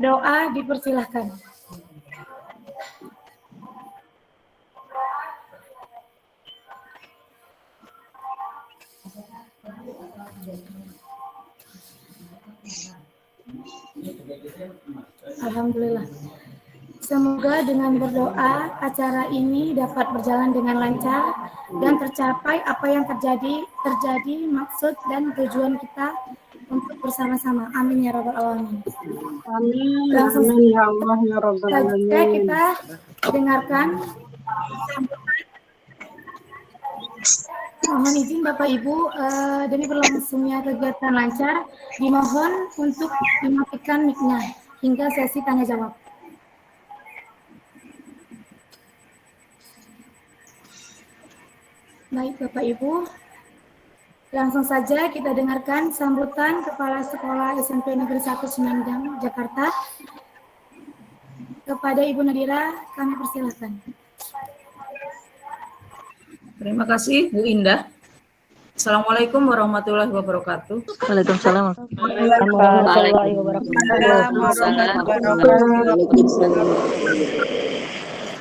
Doa dipersilahkan. Alhamdulillah. Semoga dengan berdoa acara ini dapat berjalan dengan lancar dan tercapai apa yang terjadi maksud dan tujuan kita untuk bersama-sama. Amin ya rabbal alamin. Amin, Langsung amin ya Allah ya Rabbal saja alamin. kita dengarkan. Mohon izin Bapak Ibu, demi berlangsungnya kegiatan lancar, dimohon untuk dimatikan mic-nya hingga sesi tanya jawab. Baik Bapak Ibu, langsung saja kita dengarkan sambutan Kepala Sekolah SMP Negeri 1 Semendang, Jakarta. Kepada Ibu Nadira, kami persilakan. Terima kasih Bu Indah. Assalamualaikum warahmatullahi wabarakatuh. Waalaikumsalam. Warahmatullahi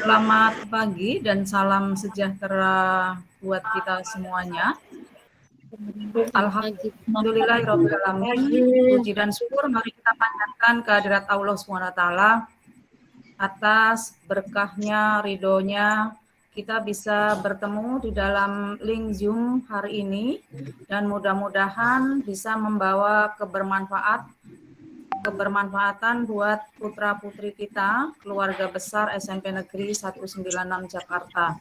Selamat pagi dan salam sejahtera buat kita semuanya. Alhamdulillahirabbil alamin. Puji dan syukur mari kita panjatkan kehadirat Allah SWT atas berkahnya, ridhonya kita bisa bertemu di dalam link Zoom hari ini dan mudah-mudahan bisa membawa kebermanfaatan buat putra-putri kita, keluarga besar SMP Negeri 196 Jakarta.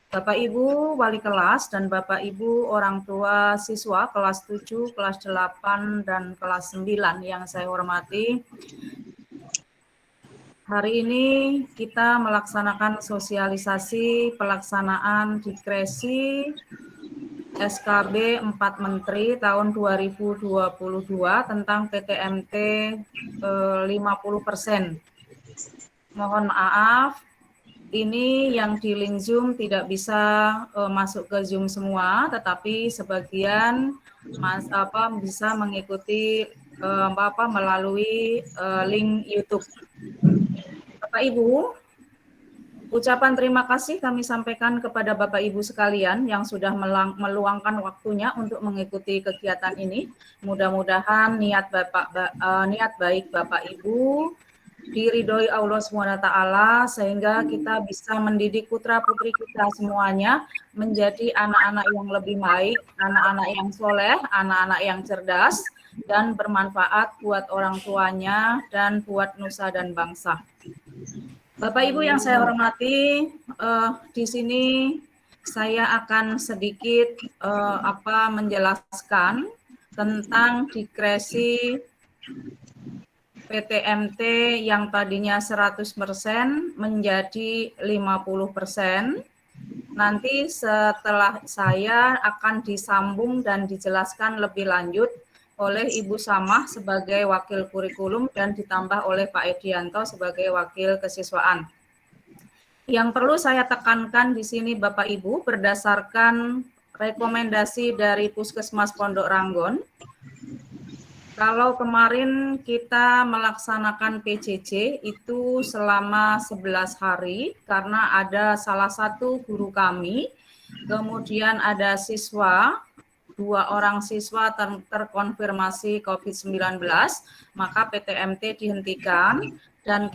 Bapak Ibu wali kelas dan Bapak Ibu orang tua siswa kelas 7, kelas 8, dan kelas 9 yang saya hormati. Hari ini kita melaksanakan sosialisasi pelaksanaan dikresi SKB 4 Menteri tahun 2022 tentang PTMT 50%. Mohon maaf, ini yang di link Zoom tidak bisa masuk ke Zoom semua, tetapi sebagian bisa mengikuti melalui link YouTube. Bapak Ibu, ucapan terima kasih kami sampaikan kepada Bapak Ibu sekalian yang sudah meluangkan waktunya untuk mengikuti kegiatan ini. Mudah-mudahan niat baik Bapak Ibu diridhoi Allah SWT sehingga kita bisa mendidik putra-putri kita semuanya menjadi anak-anak yang lebih baik, anak-anak yang soleh, anak-anak yang cerdas, dan bermanfaat buat orang tuanya dan buat nusa dan bangsa. Bapak Ibu yang saya hormati, di sini saya akan sedikit menjelaskan tentang dikresi PTMT yang tadinya 100% menjadi 50%. Nanti setelah saya akan disambung dan dijelaskan lebih lanjut oleh Ibu Samah sebagai wakil kurikulum dan ditambah oleh Pak Edianto sebagai wakil kesiswaan. Yang perlu saya tekankan di sini Bapak Ibu berdasarkan rekomendasi dari Puskesmas Pondok Ranggon. Kalau kemarin kita melaksanakan PJJ itu selama 11 hari karena ada salah satu guru kami, kemudian ada siswa, 2 orang siswa terkonfirmasi COVID-19, maka PTMT dihentikan dan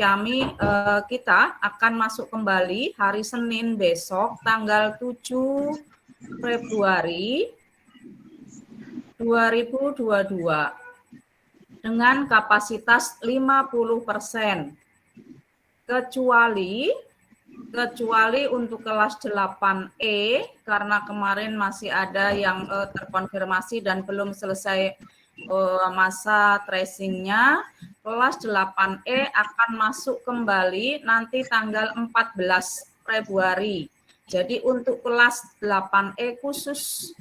kita akan masuk kembali hari Senin besok tanggal 7 Februari 2022 dengan kapasitas 50%, kecuali untuk kelas 8E karena kemarin masih ada yang terkonfirmasi dan belum selesai masa tracingnya. Kelas 8E akan masuk kembali nanti tanggal 14 Februari. Jadi untuk kelas 8E khusus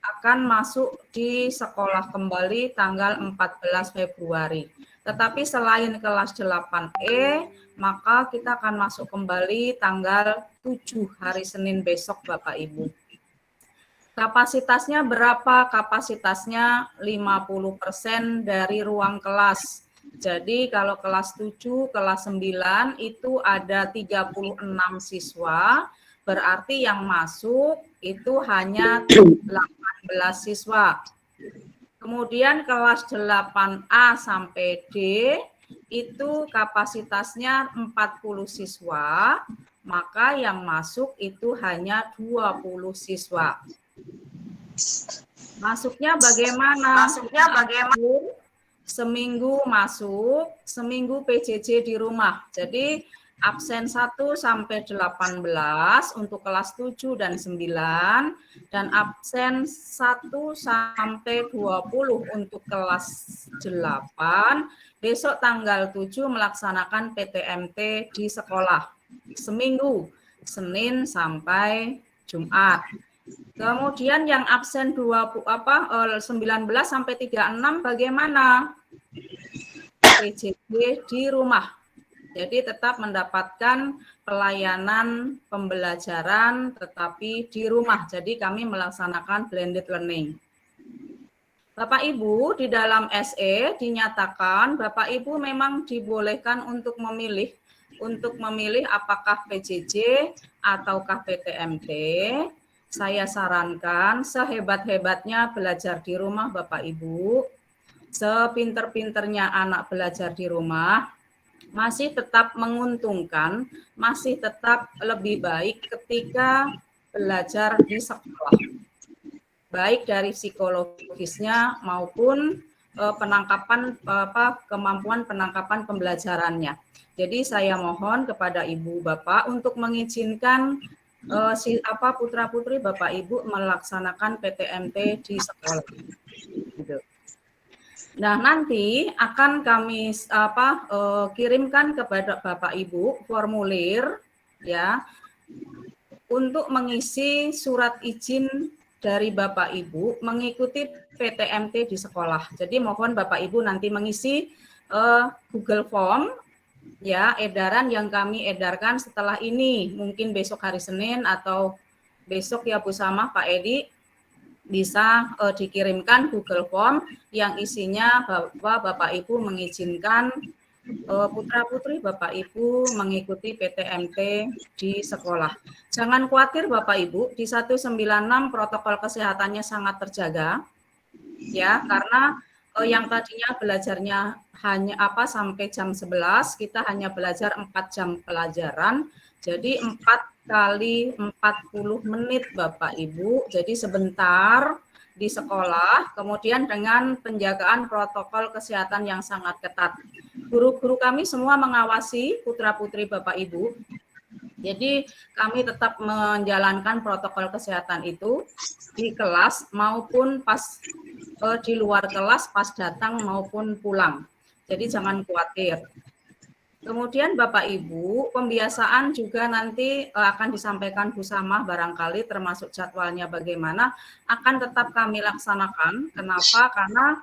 akan masuk di sekolah kembali tanggal 14 Februari. Tetapi selain kelas 8E, maka kita akan masuk kembali tanggal 7 hari Senin besok Bapak Ibu. Kapasitasnya berapa? Kapasitasnya 50% dari ruang kelas. Jadi kalau kelas 7, kelas 9 itu ada 36 siswa, berarti yang masuk itu hanya 18 siswa. Kemudian kelas 8A sampai D itu kapasitasnya 40 siswa, maka yang masuk itu hanya 20 siswa. Masuknya bagaimana? Seminggu masuk, seminggu PJJ di rumah. Jadi absen 1 sampai 18 untuk kelas 7 dan 9 dan absen 1 sampai 20 untuk kelas 8. Besok tanggal 7 melaksanakan PTMT di sekolah. Seminggu, Senin sampai Jumat. Kemudian yang absen 19 sampai 36 bagaimana? PJJ di rumah. Jadi tetap mendapatkan pelayanan pembelajaran tetapi di rumah. Jadi kami melaksanakan blended learning. Bapak Ibu, di dalam SE dinyatakan Bapak Ibu memang dibolehkan untuk memilih apakah PJJ ataukah PTMT. Saya sarankan sehebat-hebatnya belajar di rumah Bapak Ibu, sepinter-pinternya anak belajar di rumah, masih tetap menguntungkan, masih tetap lebih baik ketika belajar di sekolah. Baik dari psikologisnya maupun kemampuan penangkapan pembelajarannya. Jadi saya mohon kepada Ibu Bapak untuk mengizinkan putra-putri Bapak Ibu melaksanakan PTMT di sekolah. Gitu. Nah, nanti akan kami kirimkan kepada Bapak Ibu formulir ya untuk mengisi surat izin dari Bapak Ibu mengikuti PTMT di sekolah. Jadi mohon Bapak Ibu nanti mengisi Google Form ya, edaran yang kami edarkan setelah ini, mungkin besok hari Senin atau besok ya Bu Samah, Pak Edi, bisa dikirimkan Google Form yang isinya bahwa Bapak Ibu mengizinkan putra-putri Bapak Ibu mengikuti PTMT di sekolah. Jangan khawatir Bapak Ibu, di 196 protokol kesehatannya sangat terjaga, ya, karena yang tadinya belajarnya hanya sampai jam 11, kita hanya belajar 4 jam pelajaran, jadi 4 kali 40 menit Bapak Ibu, jadi sebentar di sekolah, kemudian dengan penjagaan protokol kesehatan yang sangat ketat. Guru-guru kami semua mengawasi putra-putri Bapak Ibu, jadi kami tetap menjalankan protokol kesehatan itu di kelas maupun pas di luar kelas, pas datang maupun pulang. Jadi jangan khawatir. Kemudian Bapak Ibu, pembiasaan juga nanti akan disampaikan Bu Samah barangkali termasuk jadwalnya bagaimana, akan tetap kami laksanakan. Kenapa? Karena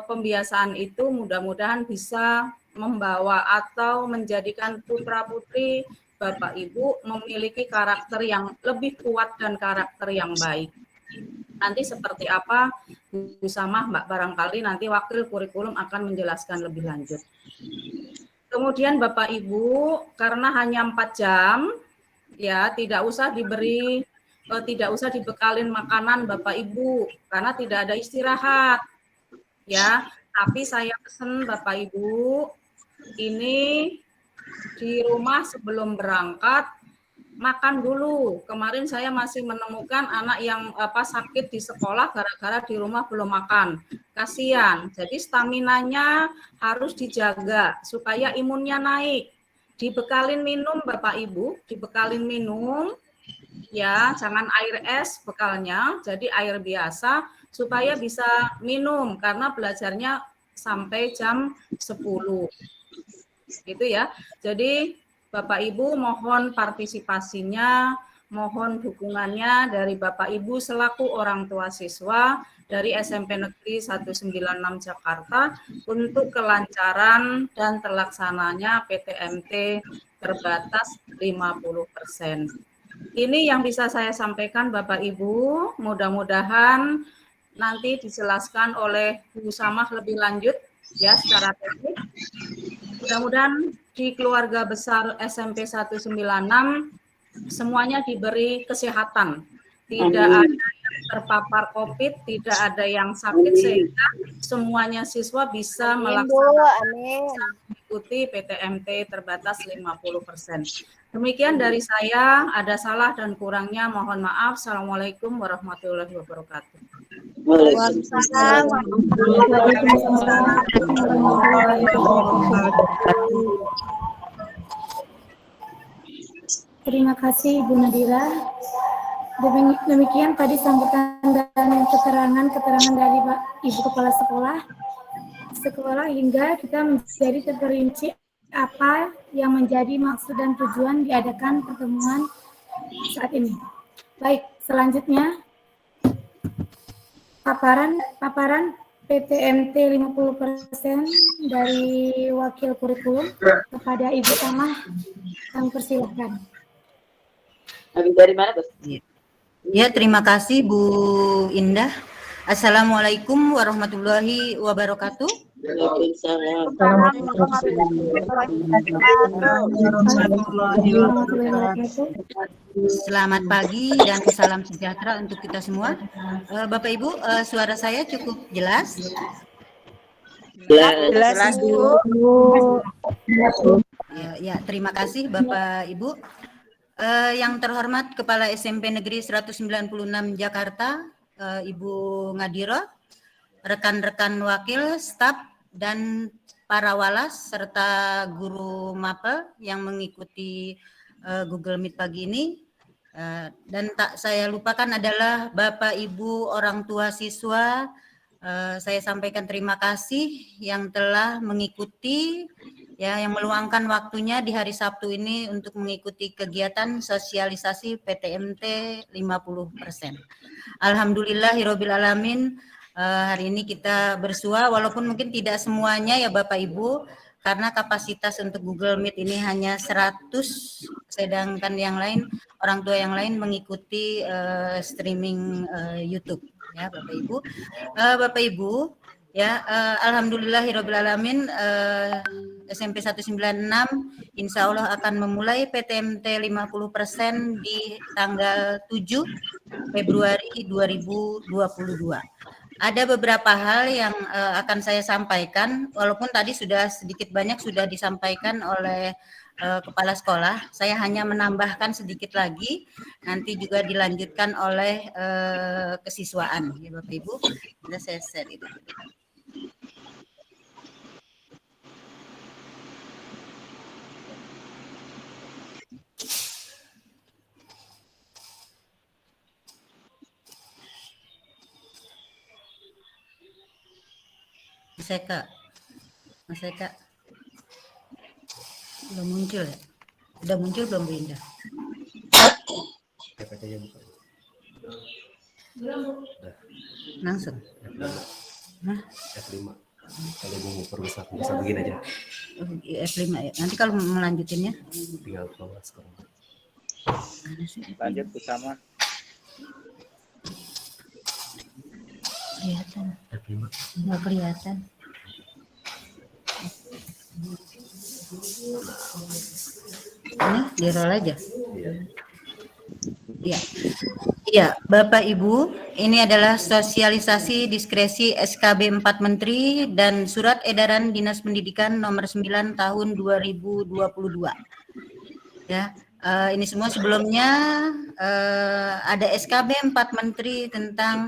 pembiasaan itu mudah-mudahan bisa membawa atau menjadikan putra-putri Bapak Ibu memiliki karakter yang lebih kuat dan karakter yang baik. Nanti seperti apa Bu Samah Mbak barangkali nanti wakil kurikulum akan menjelaskan lebih lanjut. Kemudian Bapak Ibu, karena hanya 4 jam ya tidak usah dibekalin makanan Bapak Ibu karena tidak ada istirahat. Ya, tapi saya pesan Bapak Ibu ini di rumah sebelum berangkat makan dulu. Kemarin saya masih menemukan anak yang sakit di sekolah gara-gara di rumah belum makan. Kasihan. Jadi staminanya harus dijaga supaya imunnya naik. Dibekalin minum Bapak Ibu, dibekalin minum. Ya, jangan air es bekalnya, jadi air biasa supaya bisa minum karena belajarnya sampai jam 10. Gitu ya. Jadi Bapak Ibu mohon partisipasinya, mohon dukungannya dari Bapak Ibu selaku orang tua siswa dari SMP Negeri 196 Jakarta untuk kelancaran dan terlaksananya PTMT terbatas 50%. Ini yang bisa saya sampaikan Bapak Ibu, mudah-mudahan nanti dijelaskan oleh Bu Samah lebih lanjut ya secara teknik. Mudah-mudahan di keluarga besar SMP 196 semuanya diberi kesehatan, tidak ada yang terpapar COVID, tidak ada yang sakit, sehingga semuanya siswa bisa mengikuti PTMT terbatas 50%. Demikian dari saya, ada salah dan kurangnya mohon maaf. Assalamualaikum warahmatullahi wabarakatuh. Waalaikumsalam. Terima kasih Ibu Nadira. Demikian tadi sambutan dan keterangan dari Pak Ibu Kepala Sekolah hingga kita menjadi terperinci apa yang menjadi maksud dan tujuan diadakan pertemuan saat ini. Baik, selanjutnya paparan PTMT 50% dari wakil kurikulum kepada Ibu Tamah, kami persilahkan. Dari mana, Bos? Ya, terima kasih Bu Indah. Assalamualaikum warahmatullahi wabarakatuh. Selamat pagi dan salam sejahtera untuk kita semua. Bapak Ibu, suara saya cukup jelas? Jelas, Bu. Ya, terima kasih Bapak Ibu. Yang terhormat Kepala SMP Negeri 196 Jakarta, Ibu Ngadira, rekan-rekan wakil, staf, dan para walas, serta guru mapel yang mengikuti Google Meet pagi ini. Dan tak saya lupakan adalah Bapak Ibu orang tua siswa. Saya sampaikan terima kasih yang telah mengikuti, ya, yang meluangkan waktunya di hari Sabtu ini untuk mengikuti kegiatan sosialisasi PTMT 50%. Alhamdulillahirabbil alamin. Hari ini kita bersua, walaupun mungkin tidak semuanya ya Bapak Ibu, karena kapasitas untuk Google Meet ini hanya 100, sedangkan yang lain, orang tua yang lain mengikuti streaming YouTube, ya Bapak Ibu. Bapak Ibu, ya, alhamdulillahirabbil alamin, SMP 196 insya Allah akan memulai PTMT 50% di tanggal 7 Februari 2022. Ada beberapa hal yang akan saya sampaikan, walaupun tadi sudah sedikit banyak sudah disampaikan oleh Kepala Sekolah. Saya hanya menambahkan sedikit lagi, nanti juga dilanjutkan oleh kesiswaan, ya Bapak Ibu. Sudah saya share itu. Mas Eka, belum muncul ya? Udah muncul belum Bu Indah? Langsung. Nah, F5. Kalau mau perbesar bisa begini aja. F5 ya. Nanti kalau melanjutinnya Tinggal keluar sekarang. Lanjut bersama. Kelihatan. F5. Nggak kelihatan. Ini di roll aja. Iya. Iya, Bapak Ibu, ini adalah sosialisasi diskresi SKB 4 Menteri dan Surat Edaran Dinas Pendidikan nomor 9 tahun 2022. Ya, ini semua sebelumnya ada SKB 4 Menteri tentang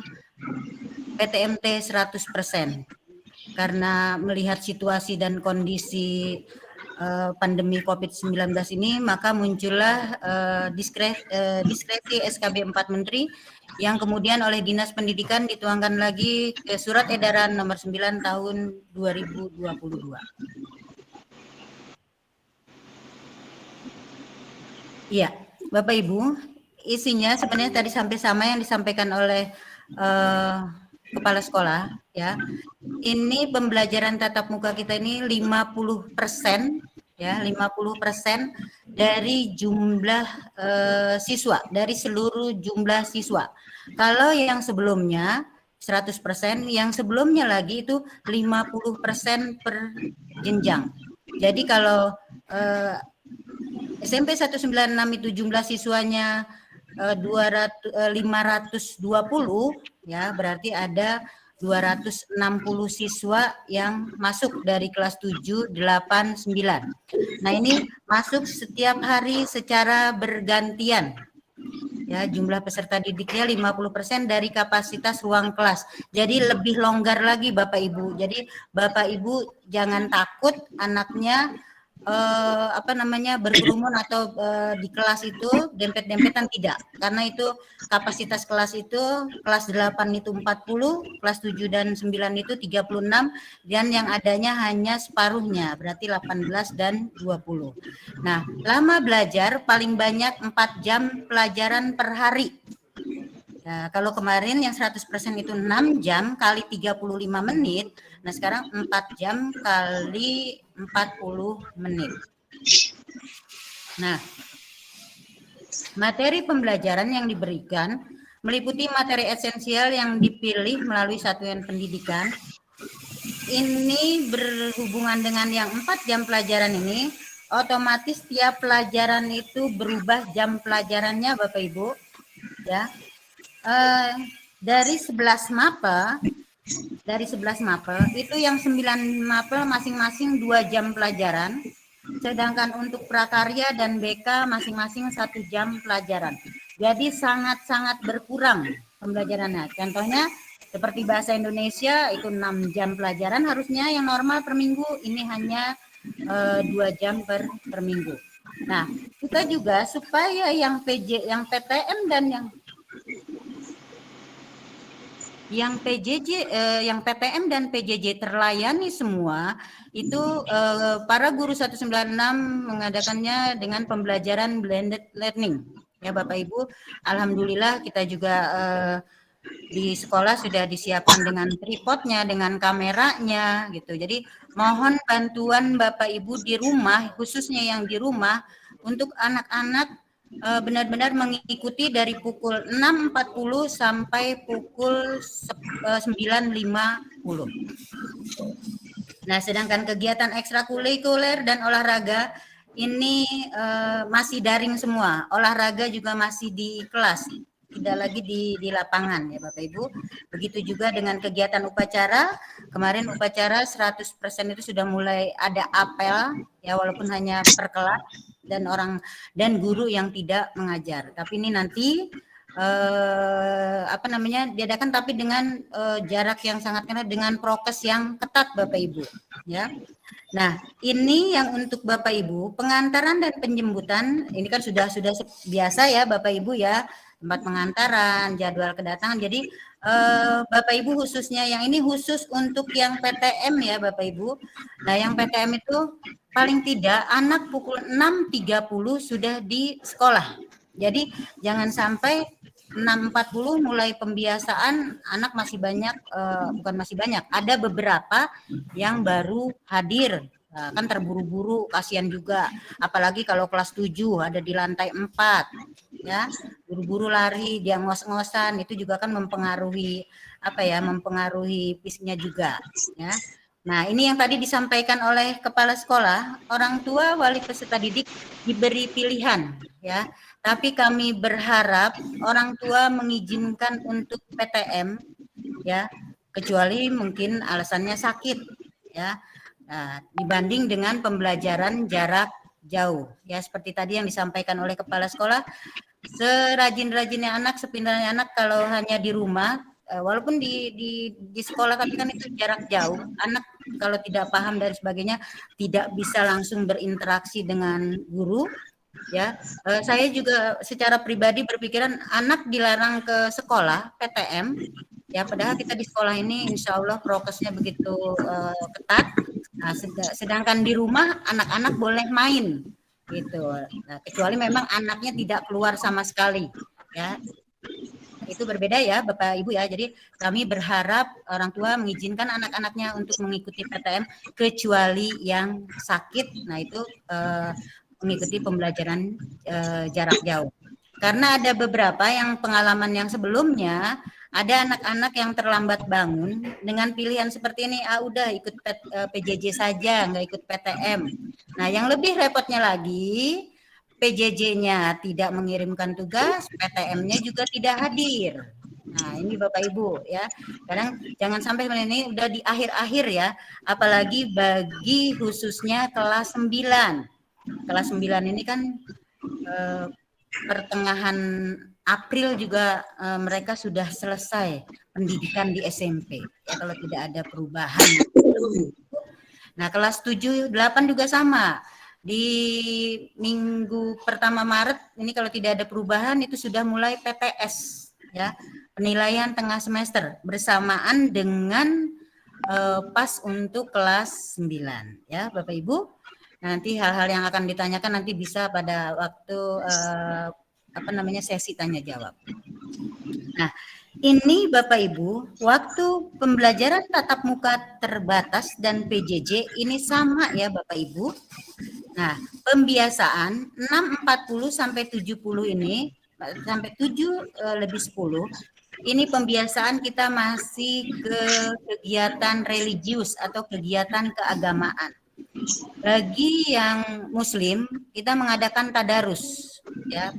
PTMT 100%. Karena melihat situasi dan kondisi pandemi COVID-19 ini, maka muncullah diskresi SKB 4 Menteri yang kemudian oleh Dinas Pendidikan dituangkan lagi ke Surat Edaran nomor 9 tahun 2022. Iya, Bapak Ibu, isinya sebenarnya tadi sampai sama yang disampaikan oleh Kepala Sekolah, ya. Ini pembelajaran tatap muka kita ini 50%, ya, 50% dari jumlah siswa, dari seluruh jumlah siswa. Kalau yang sebelumnya 100%, yang sebelumnya lagi itu 50% per jenjang. Jadi kalau SMP 196 itu jumlah siswanya 520, ya berarti ada 260 siswa yang masuk dari kelas 7, 8, 9. Nah, ini masuk setiap hari secara bergantian. Ya, jumlah peserta didiknya 50% dari kapasitas ruang kelas. Jadi lebih longgar lagi Bapak Ibu. Jadi Bapak Ibu jangan takut anaknya berkerumun atau di kelas itu dempet-dempetan, tidak. Karena itu kapasitas kelas itu kelas 8 itu 40, kelas 7 dan 9 itu 36, dan yang adanya hanya separuhnya, berarti 18 dan 20. Nah, lama belajar paling banyak 4 jam pelajaran per hari. Nah, kalau kemarin yang 100% itu 6 jam kali 35 menit, nah sekarang 4 jam kali 40 menit. Nah, materi pembelajaran yang diberikan meliputi materi esensial yang dipilih melalui satuan pendidikan. Ini berhubungan dengan yang 4 jam pelajaran ini, otomatis tiap pelajaran itu berubah jam pelajarannya Bapak Ibu. Ya. Dari 11 mapel itu yang 9 mapel masing-masing 2 jam pelajaran, sedangkan untuk prakarya dan BK masing-masing 1 jam pelajaran. Jadi sangat-sangat berkurang pembelajarannya. Contohnya seperti bahasa Indonesia itu 6 jam pelajaran, harusnya yang normal per minggu, ini hanya 2 jam per minggu. Nah, kita juga supaya yang PTM dan yang PTM dan PJJ terlayani semua, itu para guru 196 mengadakannya dengan pembelajaran blended learning. Ya Bapak Ibu, alhamdulillah kita juga di sekolah sudah disiapkan dengan tripodnya, dengan kameranya gitu. Jadi mohon bantuan Bapak Ibu di rumah, khususnya yang di rumah, untuk anak-anak benar-benar mengikuti dari pukul 6.40 sampai pukul 9.50. Nah, sedangkan kegiatan ekstrakurikuler dan olahraga ini masih daring semua. Olahraga juga masih di kelas, tidak lagi di lapangan ya Bapak Ibu. Begitu juga dengan kegiatan upacara. Kemarin upacara 100% itu sudah mulai ada apel ya, walaupun hanya per kelas dan guru yang tidak mengajar. Tapi ini nanti diadakan tapi dengan jarak yang sangat ketat, dengan prokes yang ketat Bapak Ibu ya. Nah, ini yang untuk Bapak Ibu, pengantaran dan penjemputan ini kan sudah biasa ya Bapak Ibu ya, tempat pengantaran, jadwal kedatangan. Jadi Bapak Ibu khususnya yang ini khusus untuk yang PTM ya Bapak Ibu. Nah, yang PTM itu paling tidak anak pukul 6.30 sudah di sekolah. Jadi jangan sampai 6.40 mulai pembiasaan, anak masih banyak, bukan masih banyak, ada beberapa yang baru hadir. Kan terburu-buru, kasihan juga. Apalagi kalau kelas 7 ada di lantai 4. Ya, buru-buru lari, dia ngos-ngosan, itu juga kan mempengaruhi mempengaruhi fisiknya juga, ya. Nah, ini yang tadi disampaikan oleh kepala sekolah, orang tua wali peserta didik diberi pilihan, ya. Tapi kami berharap orang tua mengizinkan untuk PTM, ya, kecuali mungkin alasannya sakit, ya. Nah, dibanding dengan pembelajaran jarak jauh, ya, seperti tadi yang disampaikan oleh kepala sekolah, serajin-rajinnya anak, sepintarnya anak kalau hanya di rumah, walaupun di sekolah tapi kan itu jarak jauh, anak kalau tidak paham dan sebagainya tidak bisa langsung berinteraksi dengan guru, ya. Saya juga secara pribadi berpikiran anak dilarang ke sekolah PTM, ya, padahal kita di sekolah ini insya Allah prokesnya begitu ketat. Nah, sedangkan di rumah anak-anak boleh main gitu. Nah, kecuali memang anaknya tidak keluar sama sekali, ya. Itu berbeda ya Bapak Ibu ya. Jadi kami berharap orang tua mengizinkan anak-anaknya untuk mengikuti PTM kecuali yang sakit. Nah, itu mengikuti pembelajaran jarak jauh. Karena ada beberapa yang pengalaman yang sebelumnya ada anak-anak yang terlambat bangun dengan pilihan seperti ini, udah ikut PJJ saja, nggak ikut PTM. Nah, yang lebih repotnya lagi, PJJ-nya tidak mengirimkan tugas, PTM-nya juga tidak hadir. Nah, ini Bapak Ibu ya. Kadang jangan sampai ini udah di akhir-akhir ya, apalagi bagi khususnya kelas 9. Kelas 9 ini kan pertengahan April juga mereka sudah selesai pendidikan di SMP ya, kalau tidak ada perubahan. Nah, kelas 7, 8 juga sama. Di minggu pertama Maret ini kalau tidak ada perubahan itu sudah mulai PTS ya, penilaian tengah semester bersamaan dengan pas untuk kelas 9 ya, Bapak Ibu. Nanti hal-hal yang akan ditanyakan nanti bisa pada waktu sesi tanya jawab. Nah, ini Bapak Ibu, waktu pembelajaran tatap muka terbatas dan PJJ ini sama ya Bapak Ibu. Nah, pembiasaan 6.40 sampai 70 ini, sampai 7 lebih 10, ini pembiasaan kita masih ke kegiatan religius atau kegiatan keagamaan. Bagi yang Muslim, kita mengadakan tadarus. Ya,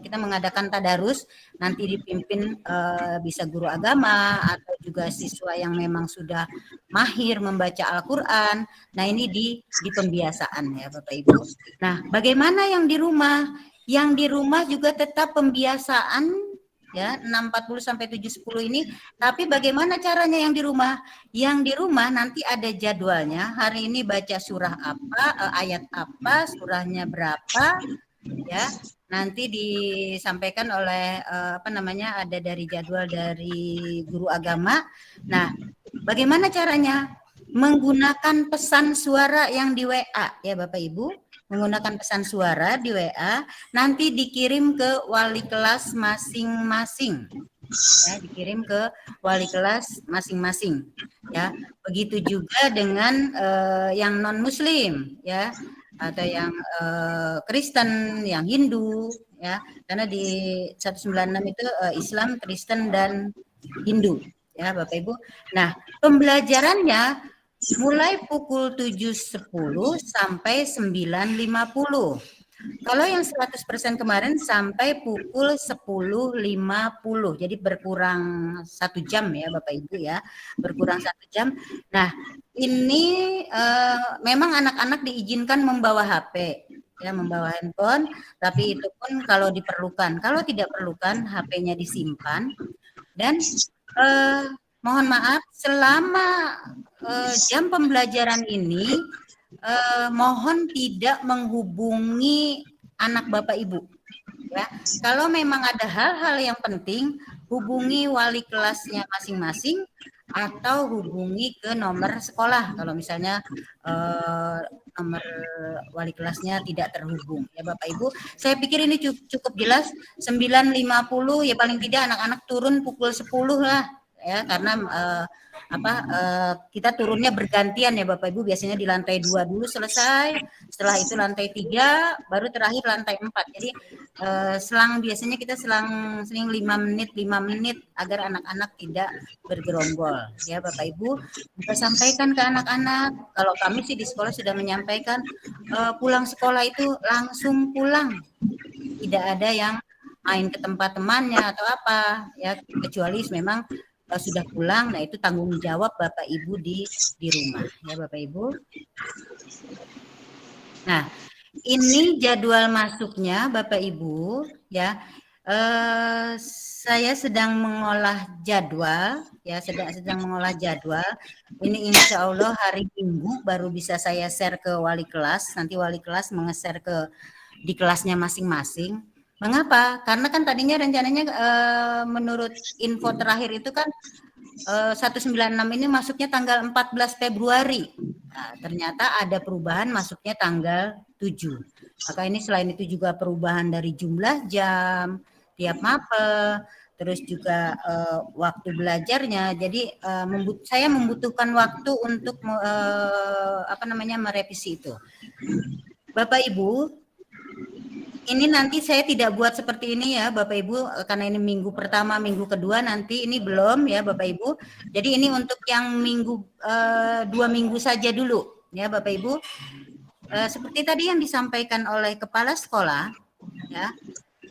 kita mengadakan tadarus, nanti dipimpin bisa guru agama atau juga siswa yang memang sudah mahir membaca Al-Quran. Nah, ini di pembiasaan ya Bapak Ibu. Nah, bagaimana yang di rumah? Yang di rumah juga tetap pembiasaan ya 6.40 sampai 7.10 ini, tapi bagaimana caranya yang di rumah? Yang di rumah nanti ada jadwalnya, hari ini baca surah apa, ayat apa, surahnya berapa ya. Nanti disampaikan oleh ada dari jadwal dari guru agama. Nah, bagaimana caranya? Menggunakan pesan suara yang di WA ya Bapak Ibu. Menggunakan pesan suara di WA, nanti dikirim ke wali kelas masing-masing. Ya, dikirim ke wali kelas masing-masing. Ya, begitu juga dengan yang non Muslim, ya, atau yang Kristen, yang Hindu, ya, karena di 196 itu Islam, Kristen dan Hindu, ya, Bapak Ibu. Nah, pembelajarannya mulai pukul 7.10 sampai 9.50. Kalau yang 100% kemarin sampai pukul 10.50. Jadi berkurang 1 jam ya Bapak Ibu ya. Berkurang 1 jam. Nah, ini memang anak-anak diizinkan membawa HP. Ya, membawa handphone, tapi itu pun kalau diperlukan. Kalau tidak perlukan, HP-nya disimpan. Dan mohon maaf, selama jam pembelajaran ini mohon tidak menghubungi anak Bapak Ibu. Ya, kalau memang ada hal-hal yang penting, hubungi wali kelasnya masing-masing atau hubungi ke nomor sekolah. Kalau misalnya nomor wali kelasnya tidak terhubung, ya Bapak Ibu. Saya pikir ini cukup jelas. 9.50 ya paling tidak anak-anak turun pukul 10 lah. Ya, karena kita turunnya bergantian ya Bapak Ibu, biasanya di lantai 2 dulu selesai, setelah itu lantai 3, baru terakhir lantai 4. Jadi biasanya kita selang 5 menit agar anak-anak tidak bergerombol ya Bapak Ibu. Kita sampaikan ke anak-anak, kalau kami sih di sekolah sudah menyampaikan pulang sekolah itu langsung pulang, tidak ada yang main ke tempat temannya atau apa ya, kecuali memang sudah pulang. Nah, itu tanggung jawab Bapak Ibu di rumah ya Bapak Ibu. Nah, ini jadwal masuknya Bapak Ibu ya. Saya sedang mengolah jadwal ya, sedang mengolah jadwal. Ini insya Allah hari Minggu baru bisa saya share ke wali kelas. Nanti wali kelas nge-share di kelasnya masing-masing. Mengapa? Karena kan tadinya rencananya menurut info terakhir itu kan 196 ini masuknya tanggal 14 Februari. Nah, ternyata ada perubahan masuknya tanggal 7. Maka ini selain itu juga perubahan dari jumlah jam, tiap mapel, terus juga waktu belajarnya. Jadi saya membutuhkan waktu untuk merevisi itu. Bapak Ibu, ini nanti saya tidak buat seperti ini ya Bapak Ibu, karena ini minggu pertama, minggu kedua nanti ini belum ya Bapak Ibu. Jadi ini untuk yang minggu 2 minggu saja dulu ya Bapak Ibu. Seperti tadi yang disampaikan oleh kepala sekolah ya.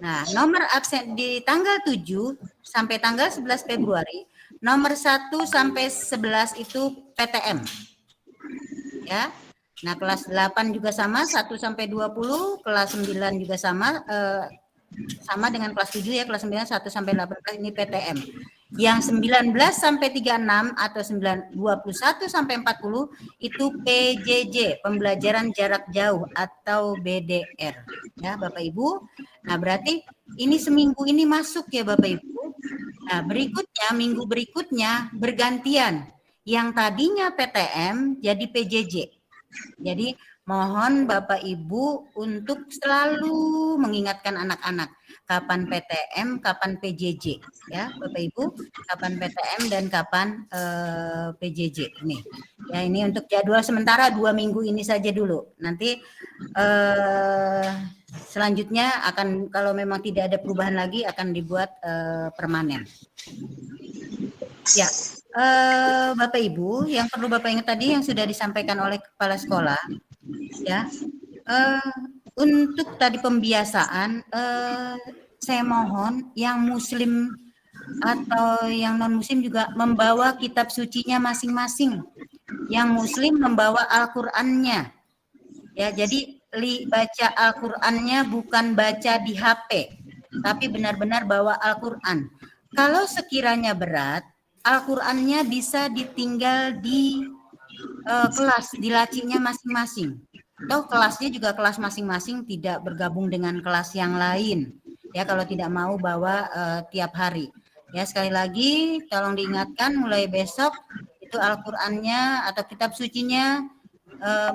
Nah, nomor absen di tanggal 7 sampai tanggal 11 Februari, nomor 1 sampai 11 itu PTM. Ya. Nah, kelas 8 juga sama, 1 sampai 20, kelas 9 juga sama dengan kelas 7 ya, kelas 9 1 sampai 18 ini PTM. Yang 19 sampai 36 atau 21 sampai 40 itu PJJ, pembelajaran jarak jauh atau BDR. Ya, Bapak Ibu. Nah, berarti ini seminggu ini masuk ya Bapak Ibu. Nah, berikutnya minggu berikutnya bergantian. Yang tadinya PTM jadi PJJ. Jadi mohon Bapak Ibu untuk selalu mengingatkan anak-anak kapan PTM, kapan PJJ ya Bapak Ibu, kapan PTM dan kapan PJJ ini. Ya ini untuk jadwal sementara 2 minggu ini saja dulu. Nanti selanjutnya akan kalau memang tidak ada perubahan lagi akan dibuat permanen. Ya. Bapak Ibu, yang perlu Bapak ingat tadi yang sudah disampaikan oleh kepala sekolah, ya, untuk tadi pembiasaan, saya mohon yang Muslim atau yang non Muslim juga membawa kitab sucinya masing-masing. Yang Muslim membawa Al-Qur'annya, ya, jadi baca Al-Qur'annya bukan baca di HP, tapi benar-benar bawa Al-Qur'an. Kalau sekiranya berat, Al-Qur'annya bisa ditinggal di kelas, di lacinya masing-masing. Atau kelasnya juga kelas masing-masing, tidak bergabung dengan kelas yang lain. Ya, kalau tidak mau bawa tiap hari. Ya, sekali lagi tolong diingatkan mulai besok itu Al-Qur'annya atau kitab sucinya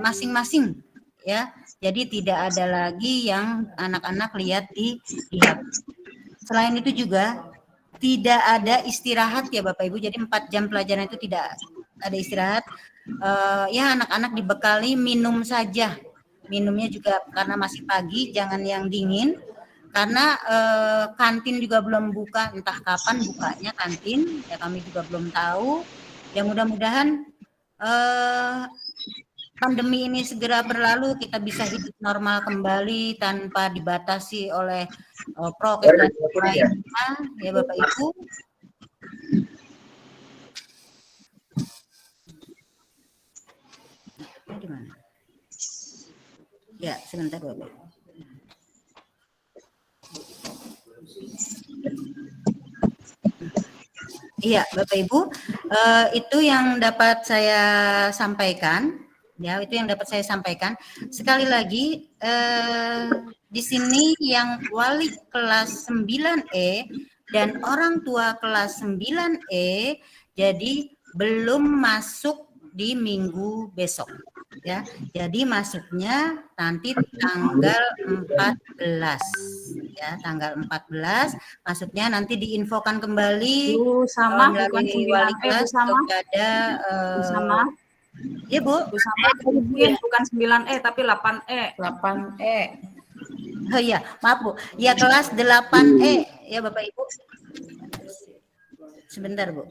masing-masing. Ya, jadi tidak ada lagi yang anak-anak lihat di HP. Selain itu juga tidak ada istirahat ya Bapak Ibu, jadi 4 jam pelajaran itu tidak ada istirahat. Ya anak-anak dibekali minum saja, minumnya juga karena masih pagi, jangan yang dingin, karena kantin juga belum buka, entah kapan bukanya kantin, ya kami juga belum tahu. Ya mudah-mudahan pandemi ini segera berlalu, kita bisa hidup normal kembali tanpa dibatasi oleh prokes dan lainnya, ya Bapak Ibu. Di mana? Ya, sebentar Bapak. Iya, Bapak Ibu, itu yang dapat saya sampaikan. Ya, itu yang dapat saya sampaikan. Sekali lagi, di sini yang wali kelas 9E dan orang tua kelas 9E, jadi belum masuk di minggu besok. Ya, jadi masuknya nanti tanggal 14. Ya, tanggal 14 masuknya nanti diinfokan kembali sama bukan melalui wali kelas kepada sama. Ya Bu, bukan 9E tapi 8E. 8E. Oh iya, maaf Bu. Ya kelas 8E ya Bapak Ibu. Sebentar Bu.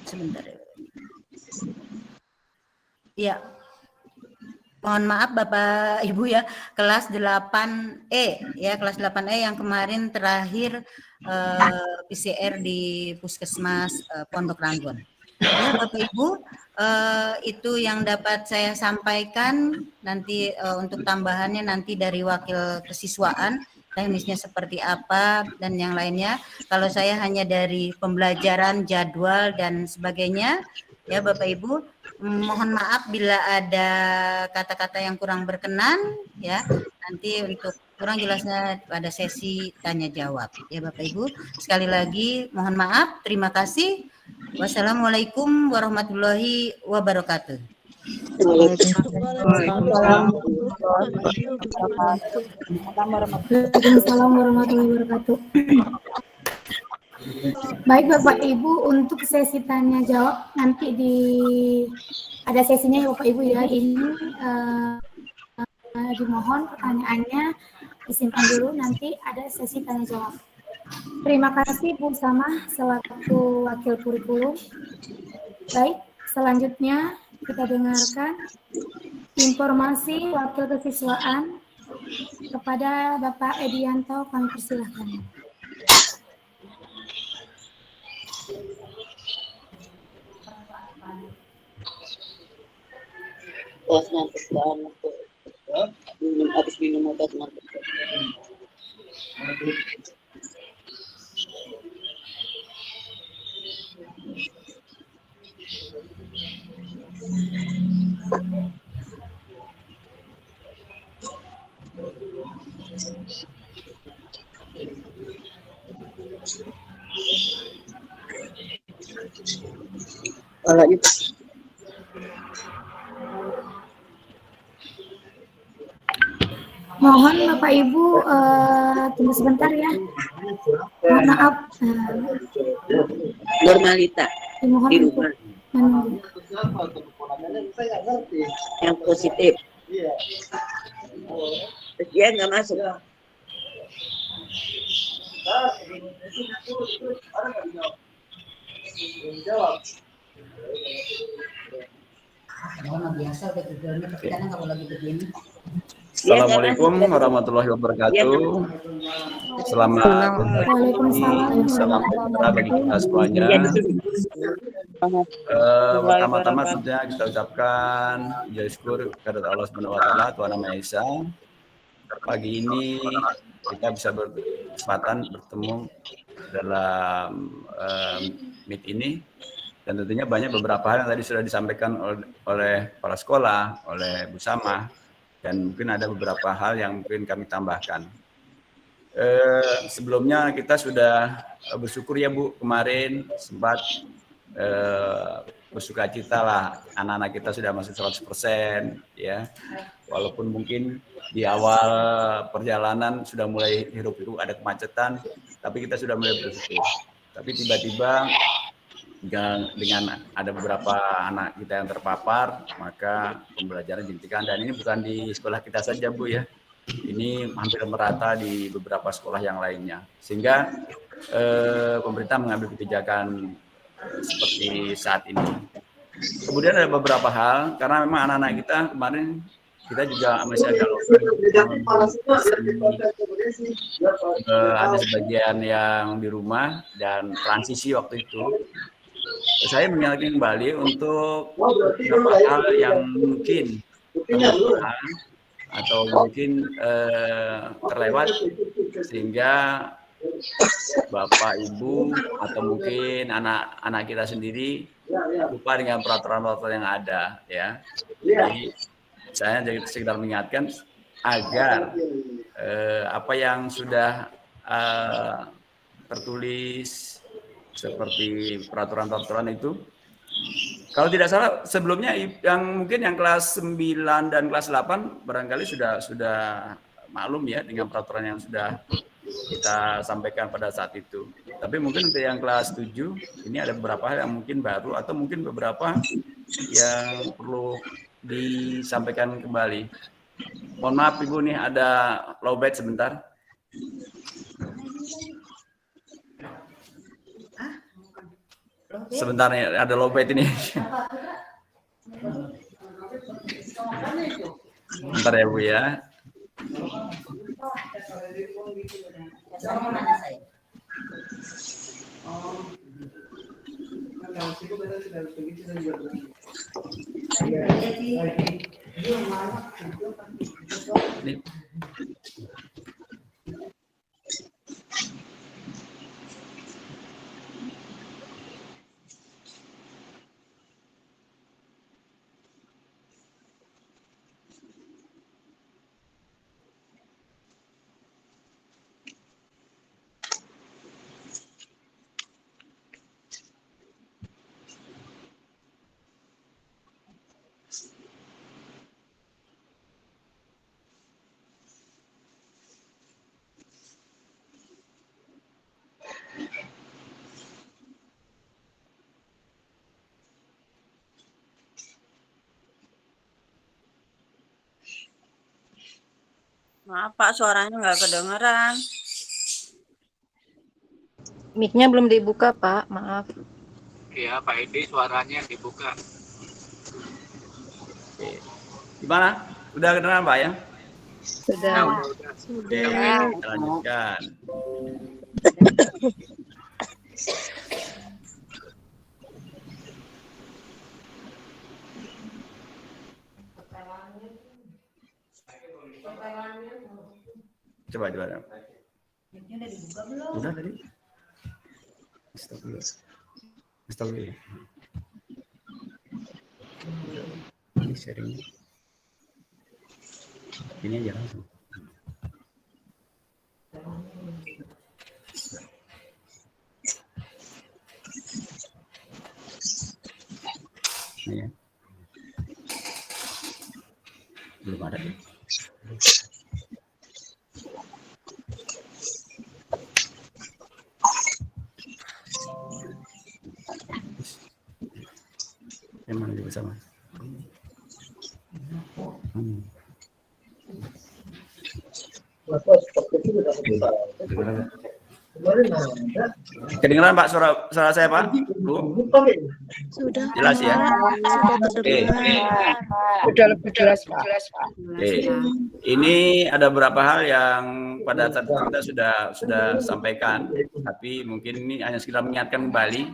Sebentar. Ya. Mohon maaf Bapak Ibu ya, kelas 8E ya, kelas 8E yang kemarin terakhir PCR di Puskesmas Pondok Ranggon. Ya Bapak Ibu, itu yang dapat saya sampaikan. Nanti untuk tambahannya nanti dari wakil kesiswaan, teknisnya seperti apa dan yang lainnya. Kalau saya hanya dari pembelajaran, jadwal dan sebagainya, ya Bapak Ibu, mohon maaf bila ada kata-kata yang kurang berkenan, ya. Nanti untuk kurang jelasnya pada sesi tanya jawab, ya Bapak Ibu. Sekali lagi mohon maaf, terima kasih. Wassalamualaikum warahmatullahi wabarakatuh. Waalaikumsalam warahmatullahi wabarakatuh. Baik Bapak Ibu, untuk sesi tanya jawab nanti ada sesinya ya Bapak Ibu ya. Ini dimohon pertanyaannya disimpan dulu, nanti ada sesi tanya jawab. Terima kasih Bu Samah selaku Wakil Kurikulum. Baik, selanjutnya kita dengarkan informasi Wakil Kesiswaan kepada Bapak Edianto, kami persilahkan. ngantuk banget tuh. Habis minum obat ngantuk. Kalau itu Mohon Bapak Ibu tunggu sebentar ya. Mohon maaf. normalita Dimohon di untuk rumah menunggu. yang positif. Dia nggak masuk. Assalamualaikum warahmatullahi wabarakatuh. Selamat Waalaikumsalam salam sejahtera bagi kita semuanya. Pertama-tama tentunya kita ucapkan puji syukur kepada Allah Subhanahu wa taala, Tuhan Yang Maha Esa. Pagi ini kita bisa berkesempatan bertemu dalam meet ini, dan tentunya banyak beberapa hal yang tadi sudah disampaikan oleh para sekolah, oleh Bu Samah, dan mungkin ada beberapa hal yang mungkin kami tambahkan. Sebelumnya kita sudah bersyukur ya Bu, kemarin sempat bersukacita lah, anak-anak kita sudah masuk 100% ya, walaupun mungkin di awal perjalanan sudah mulai hiruk-pikuk ada kemacetan, tapi kita sudah mulai bersyukur. Tapi tiba-tiba dengan ada beberapa anak kita yang terpapar, maka pembelajaran dihentikan, dan ini bukan di sekolah kita saja Bu ya, ini hampir merata di beberapa sekolah yang lainnya, sehingga pemerintah mengambil kebijakan seperti saat ini. Kemudian ada beberapa hal, karena memang anak-anak kita kemarin kita juga masih ada ada sebagian yang di rumah dan transisi waktu itu. Saya mengingatkan kembali untuk beberapa hal yang mungkin kelupaan atau mungkin terlewat, sehingga Bapak, Ibu, atau mungkin anak-anak kita sendiri lupa dengan peraturan-peraturan yang ada ya. Jadi saya sekedar mengingatkan agar apa yang sudah tertulis seperti peraturan-peraturan itu, kalau tidak salah sebelumnya yang mungkin yang kelas 9 dan kelas 8 barangkali sudah maklum ya dengan peraturan yang sudah kita sampaikan pada saat itu. Tapi mungkin untuk yang kelas 7 ini ada beberapa hal yang mungkin baru atau mungkin beberapa yang perlu disampaikan kembali. Mohon maaf Ibu, nih ada lowbat sebentar. Sebentar nih, ada lowbat ini. Bentar ya Bu ya. Ini. Maaf Pak, suaranya nggak kedengeran. Mic-nya belum dibuka, Pak. Maaf. Iya, Pak Edi suaranya dibuka. Oke. Gimana? Udah kedengeran Pak ya? Sudah. Oke, kita lanjutkan. Coba. Udah tadi? Stop dulu. Ya. Ini sharing. Ini aja langsung. Ini ya. Belum ada. Emang juga sama. Kedengeran Pak suara saya Pak? Bu? Sudah. Jelas ya? Oke. Sudah lebih jelas, Pak. Oke. Ini ada beberapa hal yang pada saat kita sudah sampaikan, tapi mungkin ini hanya sekedar mengingatkan kembali,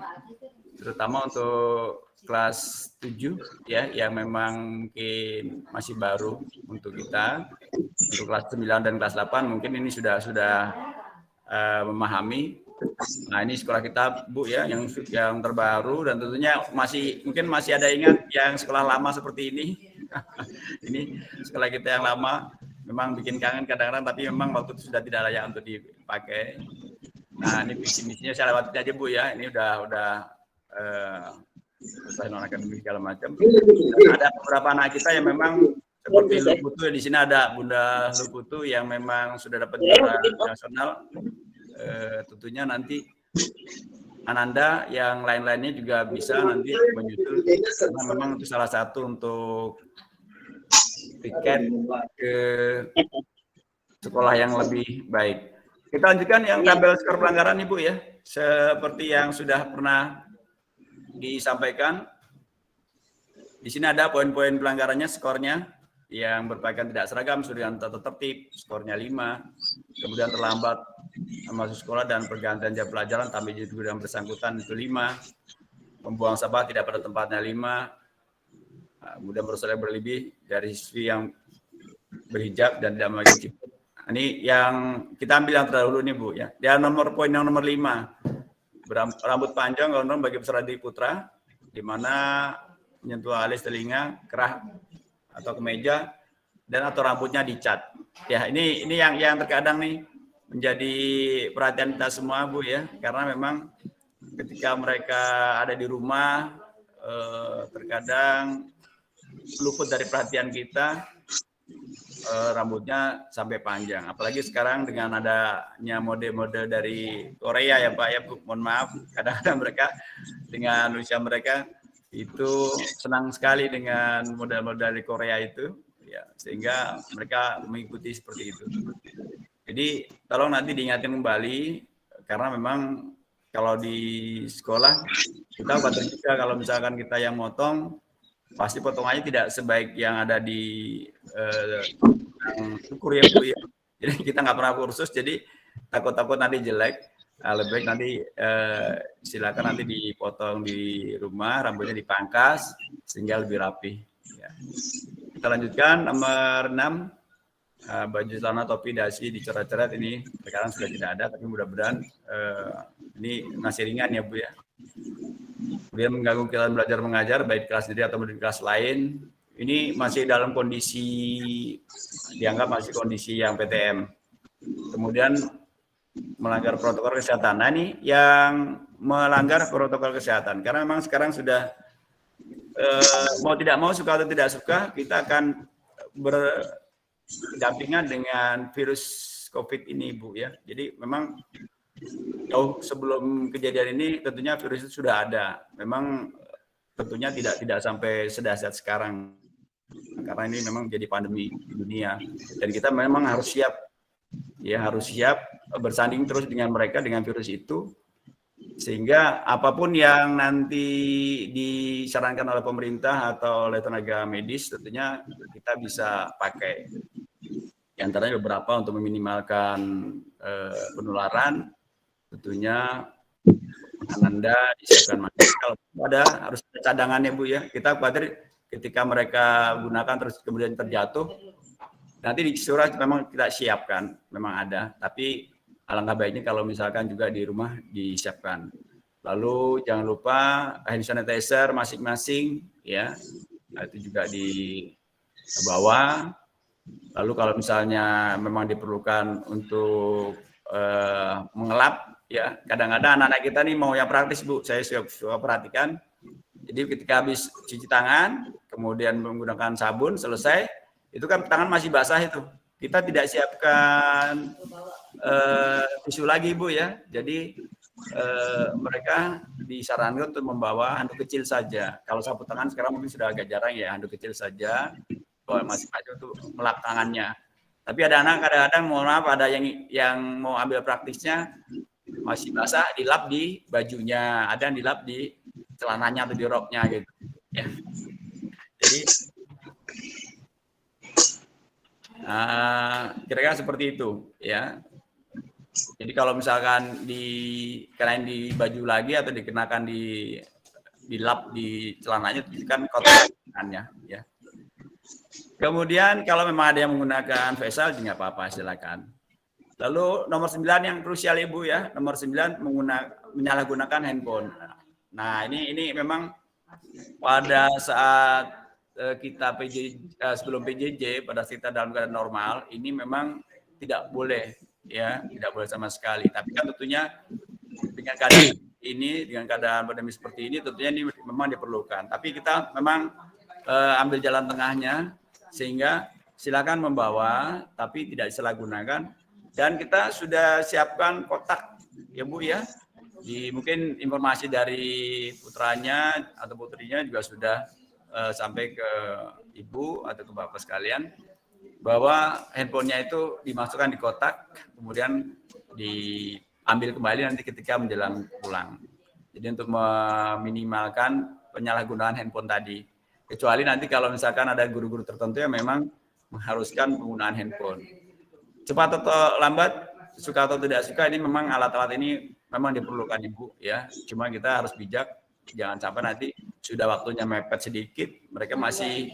terutama untuk kelas 7 ya, yang memang mungkin masih baru untuk kita. Untuk kelas 9 dan kelas 8 mungkin ini sudah memahami. Nah, ini sekolah kita Bu ya, yang terbaru, dan tentunya mungkin masih ada ingat yang sekolah lama seperti ini. Ini sekolah kita yang lama memang bikin kangen kadang-kadang, tapi memang waktu itu sudah tidak layak untuk dipakai. Nah, ini visi-misinya saya lewatin aja Bu ya. Ini udah selesai non akademik segala macam. Ada beberapa anak kita yang memang seperti Luputu, di sini ada Bunda Luputu yang memang sudah dapat juara nasional. Tentunya nanti Ananda yang lain-lainnya juga bisa nanti menyusul, karena memang itu salah satu untuk tiket ke sekolah yang lebih baik. Kita lanjutkan yang tabel skor pelanggaran Ibu ya, seperti yang sudah pernah disampaikan. Di sini ada poin-poin pelanggarannya, skornya. Yang berpakaian tidak seragam, sudah tata tertib, skornya 5. Kemudian terlambat masuk sekolah dan pergantian jam pelajaran tanpa izin guru yang bersangkutan itu 5. Membuang sampah tidak pada tempatnya 5. Kemudian bersolat berlebih dari siswi yang berhijab dan tidak memakai chip. Ini yang kita ambil yang terdahulu nih Bu ya. Dan poin yang nomor 5. Rambut panjang gondrong bagi peserta didik putra, di mana menyentuh alis, telinga, kerah atau kemeja, dan atau rambutnya dicat. Ya, ini yang terkadang nih menjadi perhatian kita semua Bu ya, karena memang ketika mereka ada di rumah terkadang luput dari perhatian kita, rambutnya sampai panjang. Apalagi sekarang dengan adanya mode-mode dari Korea ya Pak ya Bu, mohon maaf, kadang-kadang mereka dengan usia mereka itu senang sekali dengan model-model dari Korea itu, ya, sehingga mereka mengikuti seperti itu. Jadi tolong nanti diingatkan kembali, karena memang kalau di sekolah kita batas juga kalau misalkan kita yang motong, pasti potongannya tidak sebaik yang ada di ukur ya Bu ya. Jadi kita nggak pernah kursus, jadi takut-takut nanti jelek. Lebih baik nanti silakan nanti dipotong di rumah, rambutnya dipangkas sehingga lebih rapi. Ya. Kita lanjutkan nomor 6, baju celana topi dasi dicoret-coret, ini sekarang sudah tidak ada, tapi mudah-mudahan ini masih ringan ya Bu ya. Kemudian mengganggu kegiatan belajar mengajar baik di kelas sendiri atau di kelas lain. Ini masih dalam kondisi dianggap masih kondisi yang PTM. Kemudian melanggar protokol kesehatan. Nah, ini yang melanggar protokol kesehatan, karena memang sekarang sudah mau tidak mau, suka atau tidak suka, kita akan berdampingan dengan virus COVID ini Bu ya. Jadi memang jauh sebelum kejadian ini tentunya virus itu sudah ada. Memang tentunya tidak sampai sedahsyat sekarang. karena ini memang jadi pandemi di dunia dan kita memang harus siap, ya harus siap bersanding terus dengan mereka dengan virus itu, sehingga apapun yang nanti disarankan oleh pemerintah atau oleh tenaga medis tentunya kita bisa pakai. Di antaranya beberapa untuk meminimalkan penularan, tentunya Anda disiapkan masker. Kalau ada harus ada cadangannya Bu ya. Kita khawatir ketika mereka gunakan terus kemudian terjatuh, nanti di surat memang kita siapkan, memang ada. Tapi alangkah baiknya kalau misalkan juga di rumah disiapkan. Lalu jangan lupa hand sanitizer masing-masing ya, itu juga dibawa. Lalu kalau misalnya memang diperlukan untuk mengelap, ya kadang-kadang anak-anak kita nih mau yang praktis Bu, saya suka perhatikan. Jadi ketika habis cuci tangan, kemudian menggunakan sabun, selesai, itu kan tangan masih basah itu. Kita tidak siapkan tisu lagi Bu ya. Jadi mereka disarankan untuk membawa handuk kecil saja. Kalau sapu tangan sekarang mungkin sudah agak jarang ya, handuk kecil saja. Masing-masing untuk melap tangannya. Tapi ada anak kadang-kadang mohon maaf ada yang mau ambil praktisnya masih basah dilap di bajunya, ada yang dilap di celananya atau di roknya gitu. Ya. Jadi kira-kira seperti itu ya. Jadi kalau misalkan dikenain di baju lagi atau dikenakan dilap di celananya itu kan kotor tangannya ya. Kemudian kalau memang ada yang menggunakan facial nggak apa-apa silakan. Lalu nomor 9 yang krusial Ibu ya, nomor 9 menyalahgunakan handphone. Nah ini memang pada saat kita sebelum PJJ pada saat kita dalam keadaan normal ini memang tidak boleh ya, tidak boleh sama sekali. Tapi kan tentunya dengan keadaan ini, dengan keadaan pandemi seperti ini tentunya ini memang diperlukan. Tapi kita memang ambil jalan tengahnya. Sehingga silakan membawa, tapi tidak disalahgunakan. Dan kita sudah siapkan kotak, ya Bu ya. Mungkin informasi dari putranya atau putrinya juga sudah sampai ke Ibu atau ke Bapak sekalian, bahwa handphonenya itu dimasukkan di kotak, kemudian diambil kembali nanti ketika menjelang pulang. Jadi untuk meminimalkan penyalahgunaan handphone tadi. Kecuali nanti kalau misalkan ada guru-guru tertentu yang memang mengharuskan penggunaan handphone. Cepat atau lambat, suka atau tidak suka, ini memang alat-alat ini memang diperlukan Ibu ya. Cuma kita harus bijak, jangan sampai nanti sudah waktunya mepet sedikit, mereka masih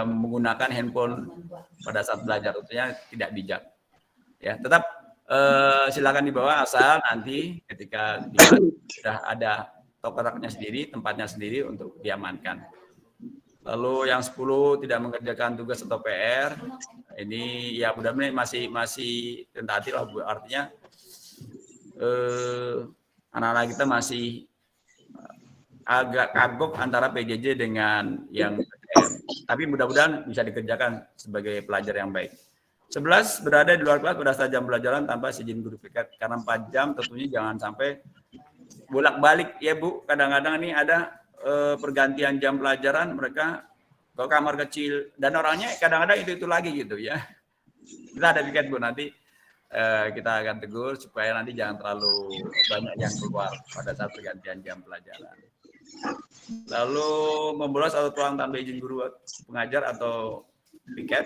menggunakan handphone pada saat belajar, tentunya tidak bijak. Ya, tetap silakan dibawa asal nanti ketika sudah ada kotaknya sendiri, tempatnya sendiri untuk diamankan. Lalu yang 10 tidak mengerjakan tugas atau PR, ini ya mudah-mudahan masih tentatif lah, artinya anak-anak kita masih agak kagok antara PJJ dengan yang PR. Tapi mudah-mudahan bisa dikerjakan sebagai pelajar yang baik. 11 berada di luar kelas pada saat jam pelajaran tanpa izin guru piket, karena 4 jam tentunya jangan sampai bolak-balik ya Bu, kadang-kadang ini ada pergantian jam pelajaran, mereka ke kamar kecil dan orangnya kadang-kadang itu lagi gitu ya. Kita ada piket Bu, nanti kita akan tegur supaya nanti jangan terlalu banyak yang keluar pada saat pergantian jam pelajaran. Lalu membolos atau pulang tanpa izin guru pengajar atau piket,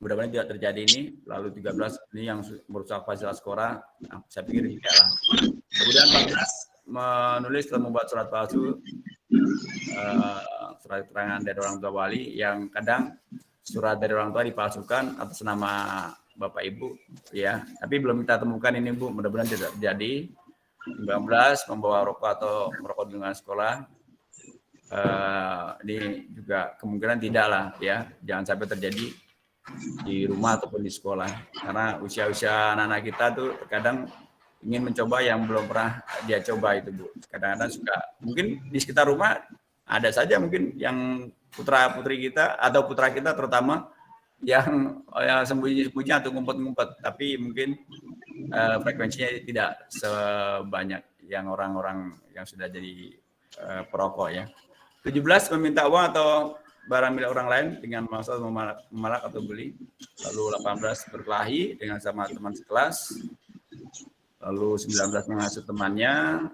mudah-mudahan tidak terjadi ini. Lalu 13 ini yang merusak fasilitas sekolah, saya pikir tidak lah. Kemudian 14 menulis atau membuat surat palsu, surat keterangan dari orang tua wali, yang kadang surat dari orang tua dipalsukan atas nama Bapak Ibu ya. Tapi belum kita temukan ini Bu, mudah-mudahan tidak terjadi. 19 membawa rokok atau merokok di lingkungan sekolah, ini juga kemungkinan tidak lah ya, jangan sampai terjadi di rumah ataupun di sekolah, karena usia-usia anak-anak kita tuh terkadang ingin mencoba yang belum pernah dia coba itu Bu. Kadang-kadang suka, mungkin di sekitar rumah ada saja mungkin yang putra-putri kita atau putra kita terutama yang sembunyi-sembunyi atau ngumpet-ngumpet, tapi mungkin frekuensinya tidak sebanyak yang orang-orang yang sudah jadi perokok ya. 17 meminta uang atau barang milik orang lain dengan maksud memalak atau beli. Lalu 18 berkelahi dengan sama teman sekelas. Lalu 19 menghasut temannya,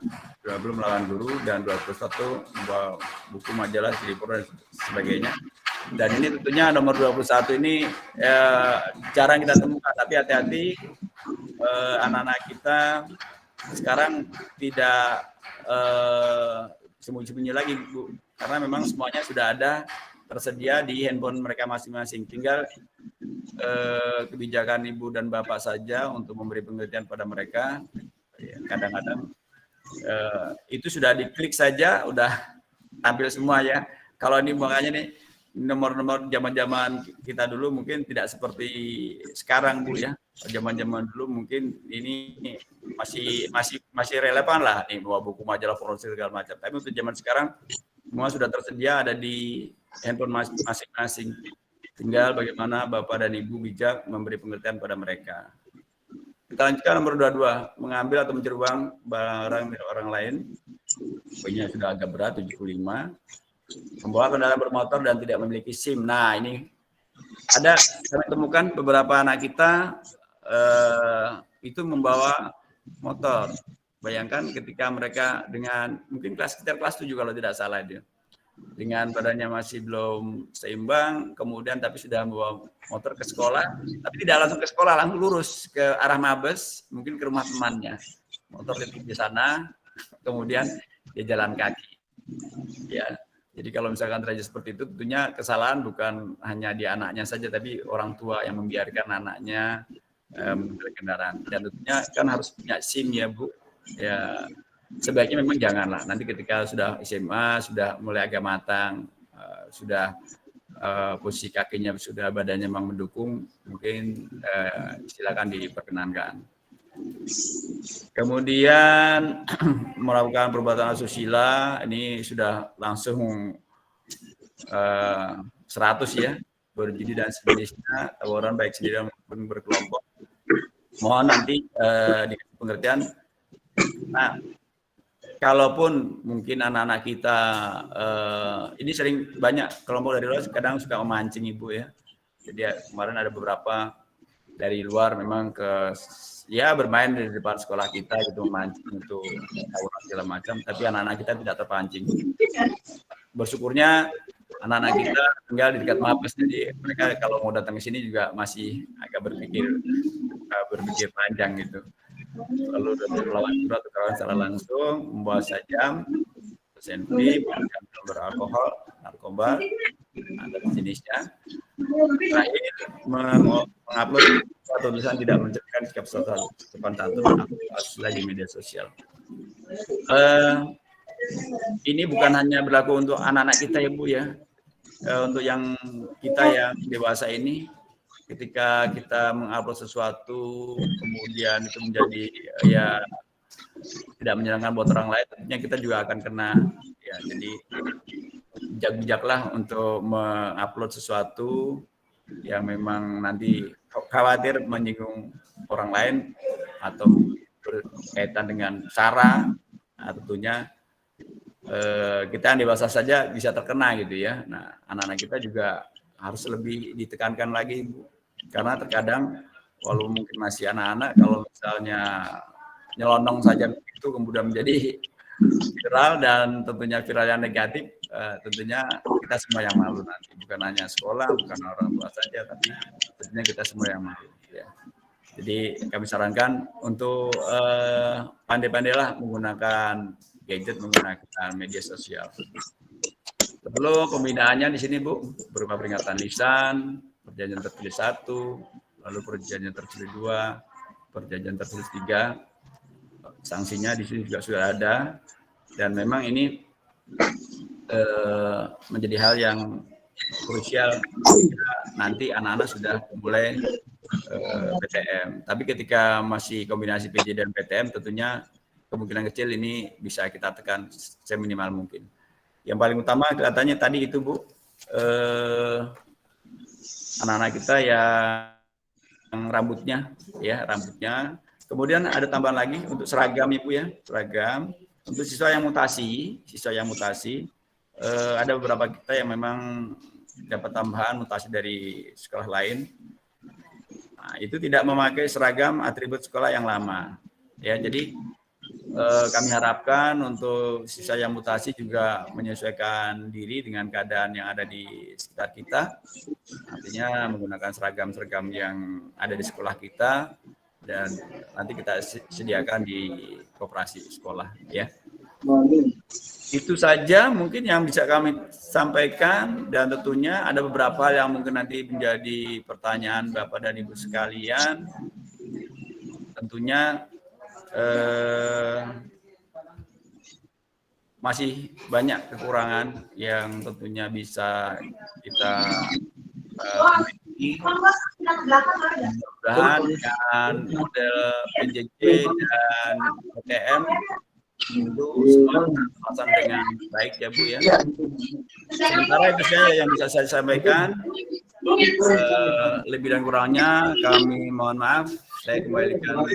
20 melawan guru, dan 21 membawa buku, majalah, silipur, dan sebagainya. Dan ini tentunya nomor 21 ini jarang kita temukan, tapi hati-hati anak-anak kita sekarang tidak sembunyi-sembunyi lagi, Bu, karena memang semuanya sudah ada tersedia di handphone mereka masing-masing. Tinggal kebijakan ibu dan bapak saja untuk memberi pengertian pada mereka. Kadang-kadang itu sudah diklik saja, udah tampil semua ya. Kalau ini makanya nih nomor-nomor zaman-zaman kita dulu mungkin tidak seperti sekarang, Bu ya. Zaman-zaman dulu mungkin ini masih relevan lah nih, bawa buku, majalah, forensik segala macam. Tapi untuk zaman sekarang semua sudah tersedia ada di handphone masing-masing. Tinggal bagaimana Bapak dan Ibu bijak memberi pengertian pada mereka. Kita lanjutkan nomor 22, mengambil atau mencuri uang barang milik orang lain. Poinnya sudah agak berat, 75. Membawa kendaraan bermotor dan tidak memiliki SIM. Nah, ini ada, kami temukan beberapa anak kita itu membawa motor. Bayangkan ketika mereka dengan mungkin sekitar kelas 7 kalau tidak salah dia. Dengan badannya masih belum seimbang, kemudian tapi sudah membawa motor ke sekolah, tapi tidak langsung ke sekolah, langsung lurus ke arah Mabes, mungkin ke rumah temannya. Motor di sana, kemudian dia jalan kaki. Ya. Jadi kalau misalkan terjadi seperti itu, tentunya kesalahan bukan hanya di anaknya saja, tapi orang tua yang membiarkan anaknya mengendarai kendaraan. Dan tentunya kan harus punya SIM ya, Bu. Ya, sebaiknya memang janganlah. Nanti ketika sudah SMA, sudah mulai agak matang, sudah posisi kakinya sudah badannya memang mendukung, mungkin silakan diperkenankan. Kemudian melakukan perbuatan asusila, ini sudah langsung 100 ya, berjudi dan sejenisnya, tawaran baik sendiri maupun berkelompok. Mohon nanti dikasih pengertian. Nah, kalaupun mungkin anak-anak kita ini sering banyak kelompok dari luar kadang suka memancing Ibu ya. Jadi kemarin ada beberapa dari luar memang ya bermain di depan sekolah kita gitu, memancing untuk tawuran segala macam, tapi anak-anak kita tidak terpancing. Bersyukurnya anak-anak kita tinggal di dekat Mabes, jadi mereka kalau mau datang ke sini juga masih agak berpikir panjang gitu. Lalu melawan guru atau kawan secara langsung, membawa sajam, senpi, beralkohol, narkoba, dan jenisnya. Terakhir, mengupload atau tulisan tidak mencerminkan sikap sopan santun di media sosial. Ini bukan hanya berlaku untuk anak-anak kita ya Bu ya. Untuk yang kita yang dewasa ini, ketika kita mengupload sesuatu, kemudian itu menjadi ya tidak menyenangkan buat orang lain, tentunya kita juga akan kena. Ya, jadi bijak-bijaklah untuk mengupload sesuatu yang memang nanti khawatir menyinggung orang lain atau berkaitan dengan sara. Nah, tentunya kita yang dewasa saja bisa terkena gitu ya. Nah, anak-anak kita juga harus lebih ditekankan lagi, Bu. Karena terkadang walaupun mungkin masih anak-anak, kalau misalnya nyelonong saja itu kemudian menjadi viral dan tentunya viral yang negatif, tentunya kita semua yang malu nanti. Bukan hanya sekolah, bukan orang tua saja, tapi tentunya kita semua yang malu. Ya. Jadi kami sarankan untuk pandai-pandailah menggunakan gadget, menggunakan media sosial. Lalu pembinaannya di sini Bu, berupa peringatan lisan, perjanjian tertulis 1, lalu perjanjian tertulis 2, perjanjian tertulis 3. Sanksinya di sini juga sudah ada, dan memang ini menjadi hal yang krusial ketika nanti anak-anak sudah mulai PTM. Tapi ketika masih kombinasi PJ dan PTM, tentunya kemungkinan kecil ini bisa kita tekan seminimal mungkin. Yang paling utama kelihatannya tadi itu Bu, anak-anak kita yang rambutnya. Kemudian ada tambahan lagi untuk seragam Ibu ya, seragam. Untuk siswa yang mutasi, ada beberapa kita yang memang dapat tambahan mutasi dari sekolah lain. Nah, itu tidak memakai seragam atribut sekolah yang lama. Ya, jadi kami harapkan untuk sisa yang mutasi juga menyesuaikan diri dengan keadaan yang ada di sekitar kita. Artinya menggunakan seragam-seragam yang ada di sekolah kita dan nanti kita sediakan di koperasi sekolah, ya. Itu saja mungkin yang bisa kami sampaikan, dan tentunya ada beberapa yang mungkin nanti menjadi pertanyaan Bapak dan Ibu sekalian. Tentunya masih banyak kekurangan yang tentunya bisa kita mudah-mudahan dengan model PJJ dan PTM itu semua terlaksana dengan baik ya Bu ya. Sementara itu saja yang bisa saya sampaikan. Lebih dan kurangnya kami mohon maaf. Saya kembalikan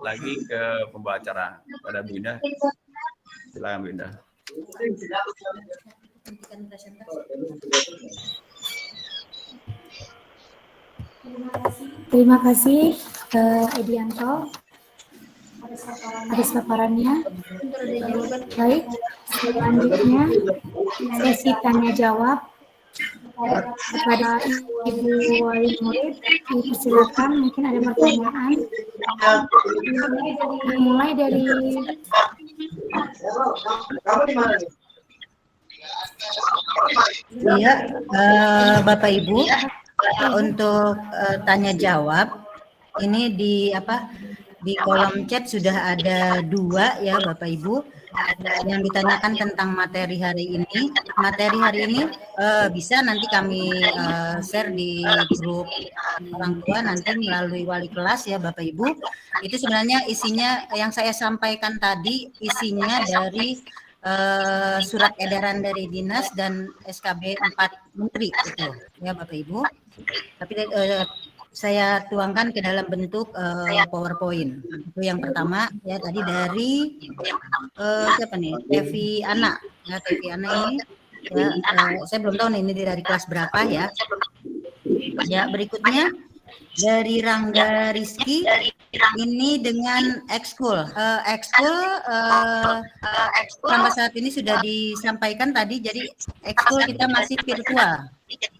lagi ke pembicara pada Bu Indah. Silakan Bu Indah. Terima kasih Edianto atas paparannya. Baik, selanjutnya sesi tanya jawab kepada Ibu Wali Murid. Silakan, mungkin ada pertanyaan. Mulai dari Iya, Bapak Ibu, untuk tanya jawab ini di kolom chat sudah ada 2 ya Bapak Ibu yang ditanyakan tentang materi hari ini. Materi hari ini bisa nanti kami share di grup orang tua nanti melalui wali kelas ya Bapak Ibu. Itu sebenarnya isinya yang saya sampaikan tadi, isinya dari surat edaran dari dinas dan SKB 4 Menteri itu ya Bapak Ibu. Tapi saya tuangkan ke dalam bentuk PowerPoint. Itu yang pertama ya, tadi dari siapa nih? Tevi Ana. Ya, Tevi Ana ini ya, saya belum tahu nih ini dari kelas berapa ya. Ya, berikutnya dari Rangga Rizky ini dengan ekskul. Sampai saat ini sudah disampaikan tadi, jadi ekskul kita masih virtual.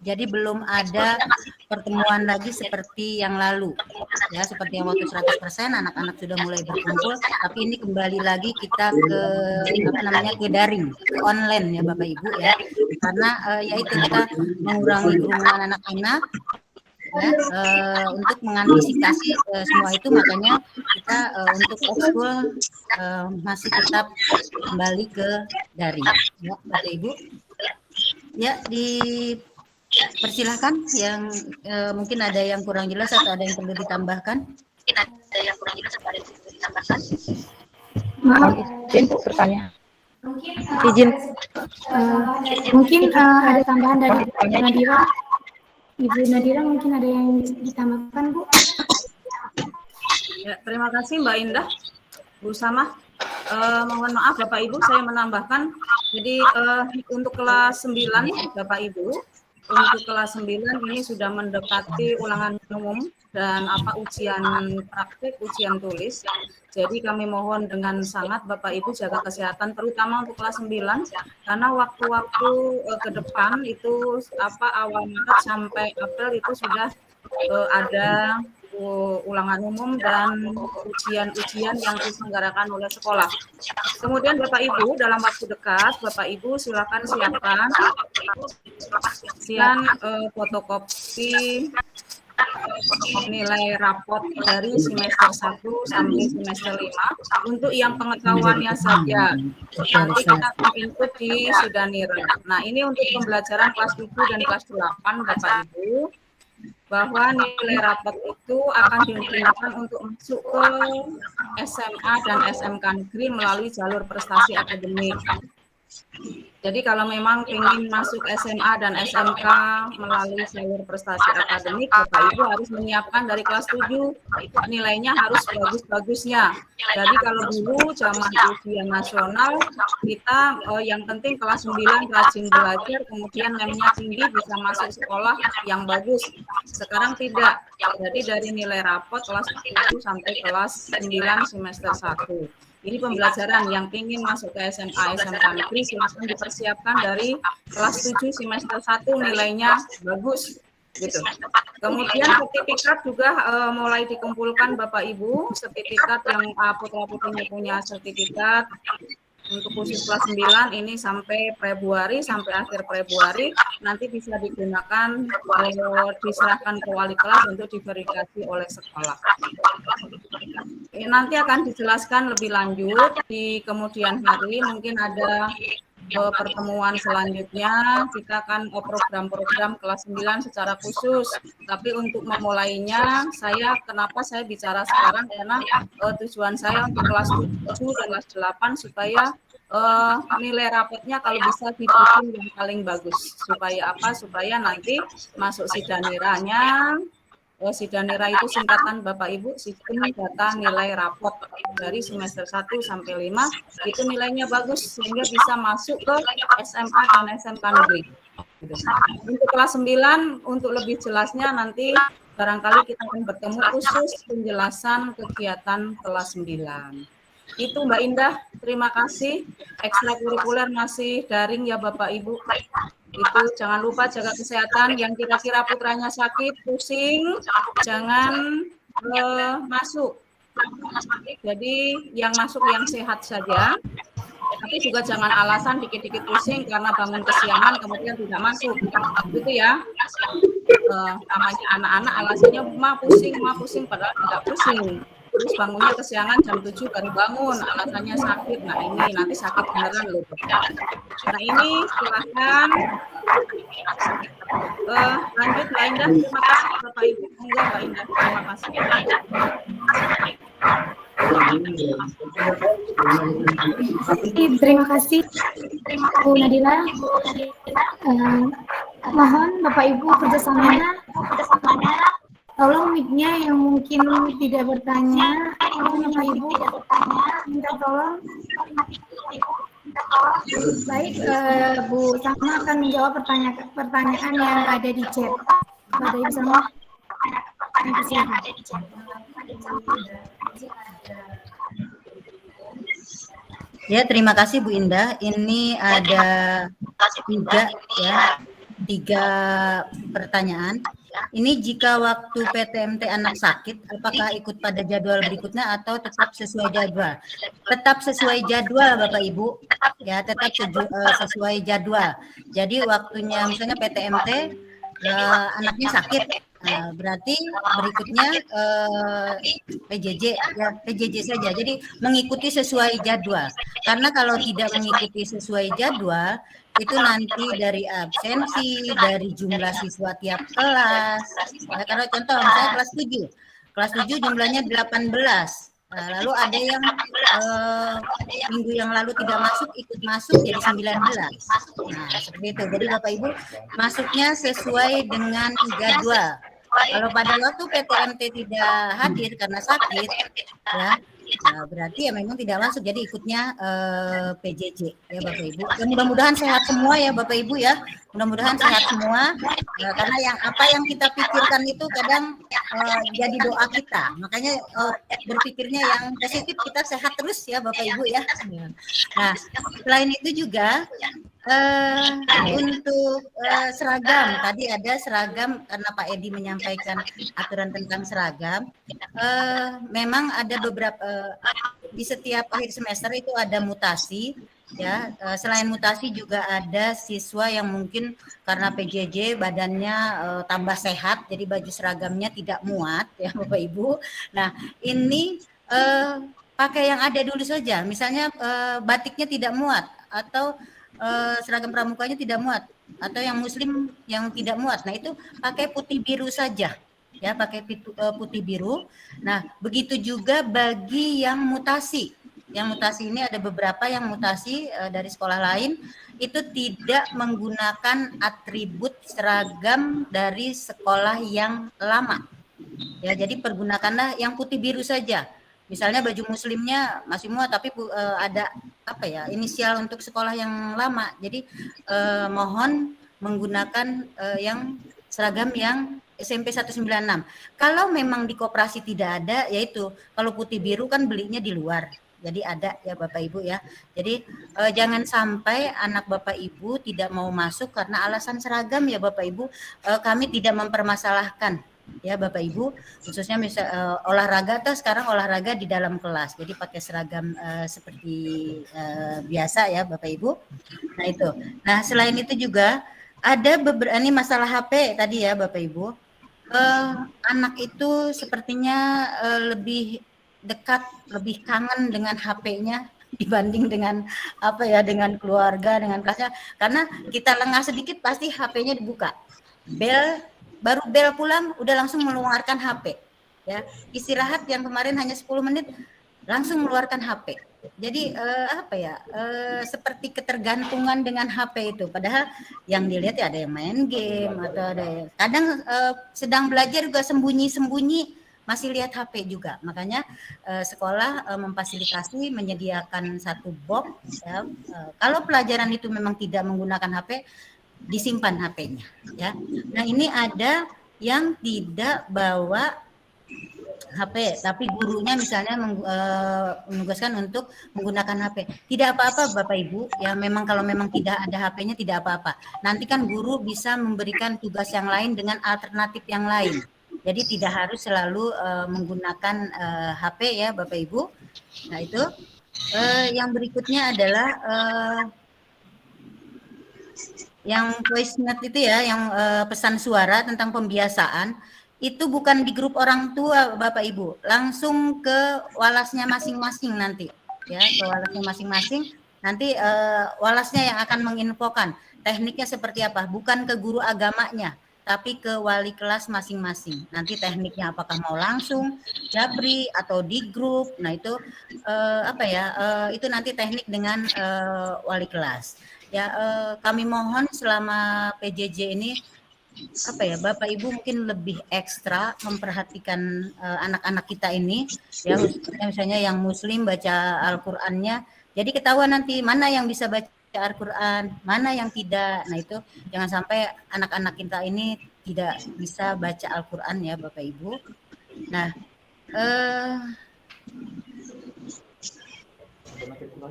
Jadi belum ada pertemuan lagi seperti yang lalu. Ya, seperti yang waktu 100% anak-anak sudah mulai berkumpul, tapi ini kembali lagi kita ke ke daring, ke online ya Bapak Ibu ya. Karena yaitu kita mengurangi kerumunan anak-anak. Ya, untuk mengantisipasi semua itu, makanya kita untuk ekskul masih tetap kembali ke daring ya Bapak Ibu. Ya, dipersilahkan yang mungkin ada yang kurang jelas atau ada yang perlu ditambahkan. Maaf, Izin bertanya. izin mungkin ada tambahan dari Nadira. Ibu Nadira, mungkin ada yang ditambahkan, Bu? Ya, terima kasih Mbak Indah, Bu Samah. Mohon maaf Bapak Ibu, saya menambahkan. Jadi untuk kelas 9 Bapak Ibu, untuk kelas 9 ini sudah mendekati ulangan umum dan ujian praktik, ujian tulis. Jadi kami mohon dengan sangat Bapak Ibu jaga kesehatan, terutama untuk kelas 9, karena waktu-waktu ke depan itu awal Maret sampai April itu sudah ada ulangan umum dan ujian-ujian yang diselenggarakan oleh sekolah. Kemudian Bapak Ibu dalam waktu dekat Bapak Ibu silakan siapkan fotokopi nilai rapot dari semester 1 sampai semester 5 untuk yang pengetahuannya saja. Nanti kita input di Sudanira. Nah, ini untuk pembelajaran kelas 7 dan kelas 8 Bapak Ibu, bahwa nilai rapot itu akan digunakan untuk masuk ke SMA dan SMK negeri melalui jalur prestasi akademik. Jadi kalau memang ingin masuk SMA dan SMK melalui jalur prestasi akademik, Bapak Ibu harus menyiapkan dari kelas 7, nilainya harus bagus-bagusnya. Jadi kalau dulu zaman ujian nasional, kita yang penting kelas 9 rajin belajar, kemudian nilainya tinggi bisa masuk sekolah yang bagus. Sekarang tidak. Jadi dari nilai rapot kelas 7 sampai kelas 9 semester 1. Ini pembelajaran yang ingin masuk ke SMA, SMK negeri silakan dipersiapkan dari kelas 7 semester 1 nilainya bagus gitu. Kemudian sertifikat juga mulai dikumpulkan Bapak Ibu, sertifikat yang putra-putrinya punya sertifikat untuk khusus kelas 9 ini sampai Februari, sampai akhir Februari nanti bisa digunakan diserahkan ke wali kelas untuk diverifikasi oleh sekolah. Nanti akan dijelaskan lebih lanjut di kemudian hari, mungkin ada pertemuan selanjutnya kita akan program-program kelas 9 secara khusus. Tapi untuk memulainya, kenapa saya bicara sekarang karena tujuan saya untuk kelas 7 dan kelas 8 supaya nilai rapotnya kalau bisa dibikin yang paling bagus. Supaya apa? Supaya nanti masuk sidaniranya. Sidanira itu singkatan Bapak Ibu, sistem data nilai rapot dari semester 1 sampai 5 itu nilainya bagus sehingga bisa masuk ke SMA dan SMK negeri. Untuk kelas 9 untuk lebih jelasnya nanti barangkali kita akan bertemu khusus penjelasan kegiatan kelas 9. Itu Mbak Indah, terima kasih. Ekstrakurikuler masih daring ya Bapak Ibu. Itu jangan lupa jaga kesehatan, yang kira-kira putranya sakit, pusing, jangan masuk. Jadi yang masuk yang sehat saja, tapi juga jangan alasan dikit-dikit pusing karena bangun kesiangan kemudian tidak masuk. Gitu ya. Namanya anak-anak alasannya ma pusing padahal tidak pusing. Terus bangunnya kesiangan jam 7 baru bangun, alasannya sakit. Nah ini nanti sakit beneran loh. Nah ini silakan lanjut Mbak Indah. Terima kasih Bapak Ibu. Enggak Mbak Indah, terima kasih. Terima kasih Bu Nadila. Mohon Bapak Ibu kerjasamanya. Tolong mic-nya yang mungkin tidak bertanya, Bapak Ibu minta tolong. Baik, Bu Sama akan menjawab pertanyaan yang ada di chat. Bapak Ibu Sama. Ya, terima kasih Bu Indah. Ini ada tiga pertanyaan. Ini jika waktu PTMT anak sakit, apakah ikut pada jadwal berikutnya atau tetap sesuai jadwal? Tetap sesuai jadwal, Bapak Ibu. Ya, tetap sesuai jadwal. Jadi waktunya misalnya PTMT, anaknya sakit, berarti berikutnya PJJ, ya PJJ saja. Jadi mengikuti sesuai jadwal. Karena kalau tidak mengikuti sesuai jadwal, itu nanti dari absensi, dari jumlah siswa tiap kelas. Ya, kalau contoh misalnya kelas 7 jumlahnya 18. Nah, lalu ada yang minggu yang lalu tidak masuk, ikut masuk jadi 19. Nah, seperti itu. Jadi Bapak Ibu masuknya sesuai dengan jadwal. Kalau pada waktu PTMT tidak hadir karena sakit, ya, nah, berarti ya memang tidak masuk, jadi ikutnya PJJ ya Bapak Ibu. Ya, mudah-mudahan sehat semua ya Bapak Ibu ya. Mudah-mudahan sehat semua. Karena apa yang kita pikirkan itu kadang jadi doa kita. Makanya berpikirnya yang positif, kita sehat terus ya Bapak Ibu ya. Nah, selain itu juga untuk seragam, tadi ada seragam karena Pak Edi menyampaikan aturan tentang seragam. Memang ada beberapa di setiap akhir semester itu ada mutasi, ya. Selain mutasi juga ada siswa yang mungkin karena PJJ badannya tambah sehat, jadi baju seragamnya tidak muat, ya Bapak Ibu. Nah ini pakai yang ada dulu saja. Misalnya batiknya tidak muat atau seragam pramukanya tidak muat, atau yang muslim yang tidak muat, nah itu pakai putih biru saja ya, pakai putih biru. Nah begitu juga bagi yang mutasi Yang mutasi ini ada beberapa yang mutasi dari sekolah lain itu tidak menggunakan atribut seragam dari sekolah yang lama. Ya, jadi pergunakanlah yang putih biru saja. Misalnya baju muslimnya masih muat tapi ada apa ya, inisial untuk sekolah yang lama. Jadi mohon menggunakan yang seragam yang SMP 196. Kalau memang di koperasi tidak ada, yaitu kalau putih biru kan belinya di luar. Jadi ada ya Bapak Ibu ya. Jadi jangan sampai anak Bapak Ibu tidak mau masuk karena alasan seragam ya Bapak Ibu. Kami tidak mempermasalahkan ya Bapak Ibu, khususnya misal olahraga atau sekarang olahraga di dalam kelas. Jadi pakai seragam seperti biasa ya Bapak Ibu. Nah itu. Nah selain itu juga ada beberapa, ini masalah HP tadi ya Bapak Ibu. Anak itu sepertinya lebih dekat, lebih kangen dengan HP-nya dibanding dengan apa ya, dengan keluarga, dengan kelasnya. Karena kita lengah sedikit pasti HP-nya dibuka. Baru bel pulang udah langsung mengeluarkan HP. Ya, istirahat yang kemarin hanya 10 menit langsung mengeluarkan HP. Jadi apa ya, seperti ketergantungan dengan HP itu. Padahal yang dilihat ya ada yang main game atau ada yang kadang sedang belajar juga sembunyi-sembunyi masih lihat HP juga. Makanya sekolah memfasilitasi menyediakan satu box ya. Kalau pelajaran itu memang tidak menggunakan HP, disimpan HP-nya ya. Nah, ini ada yang tidak bawa HP, tapi gurunya misalnya menugaskan untuk menggunakan HP. Tidak apa-apa Bapak Ibu, ya memang kalau memang tidak ada HP-nya tidak apa-apa. Nanti kan guru bisa memberikan tugas yang lain dengan alternatif yang lain. Jadi tidak harus selalu menggunakan HP ya Bapak Ibu. Nah itu yang berikutnya adalah yang voice note itu ya, yang pesan suara tentang pembiasaan. Itu bukan di grup orang tua Bapak Ibu, langsung ke walasnya masing-masing nanti ya, ke walasnya masing-masing. Nanti walasnya yang akan menginfokan tekniknya seperti apa, bukan ke guru agamanya, tapi ke wali kelas masing-masing. Nanti tekniknya apakah mau langsung japri atau di grup. Nah itu apa ya, itu nanti teknik dengan wali kelas ya. Kami mohon selama PJJ ini apa ya, Bapak Ibu mungkin lebih ekstra memperhatikan anak-anak kita ini ya, misalnya yang muslim baca Al-Qur'annya, jadi ketahuan nanti mana yang bisa baca Al-Qur'an, mana yang tidak. Nah itu jangan sampai anak-anak kita ini tidak bisa baca Al-Qur'an ya Bapak Ibu. Nah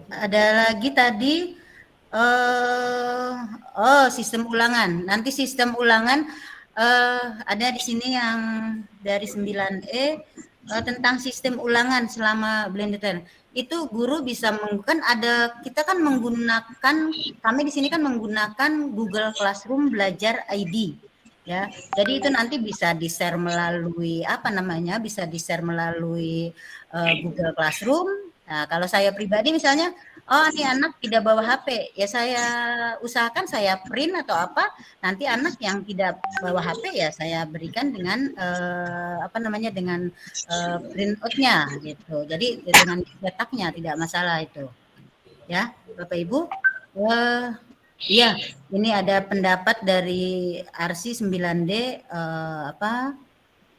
ada lagi tadi sistem ulangan. Nanti sistem ulangan ada di sini yang dari 9E tentang sistem ulangan selama blended learning. Itu guru bisa menggunakan, kita kan menggunakan, kami di sini kan menggunakan Google Classroom Belajar ID. Ya, jadi itu nanti bisa di-share melalui apa namanya, bisa di-share melalui Google Classroom. Nah, kalau saya pribadi misalnya, oh ini anak tidak bawa HP, ya saya usahakan saya print atau apa, nanti anak yang tidak bawa HP ya saya berikan dengan apa namanya, dengan print out-nya gitu. Jadi dengan cetaknya tidak masalah itu. Ya, Bapak Ibu. Iya, ini ada pendapat dari Arsi 9D apa?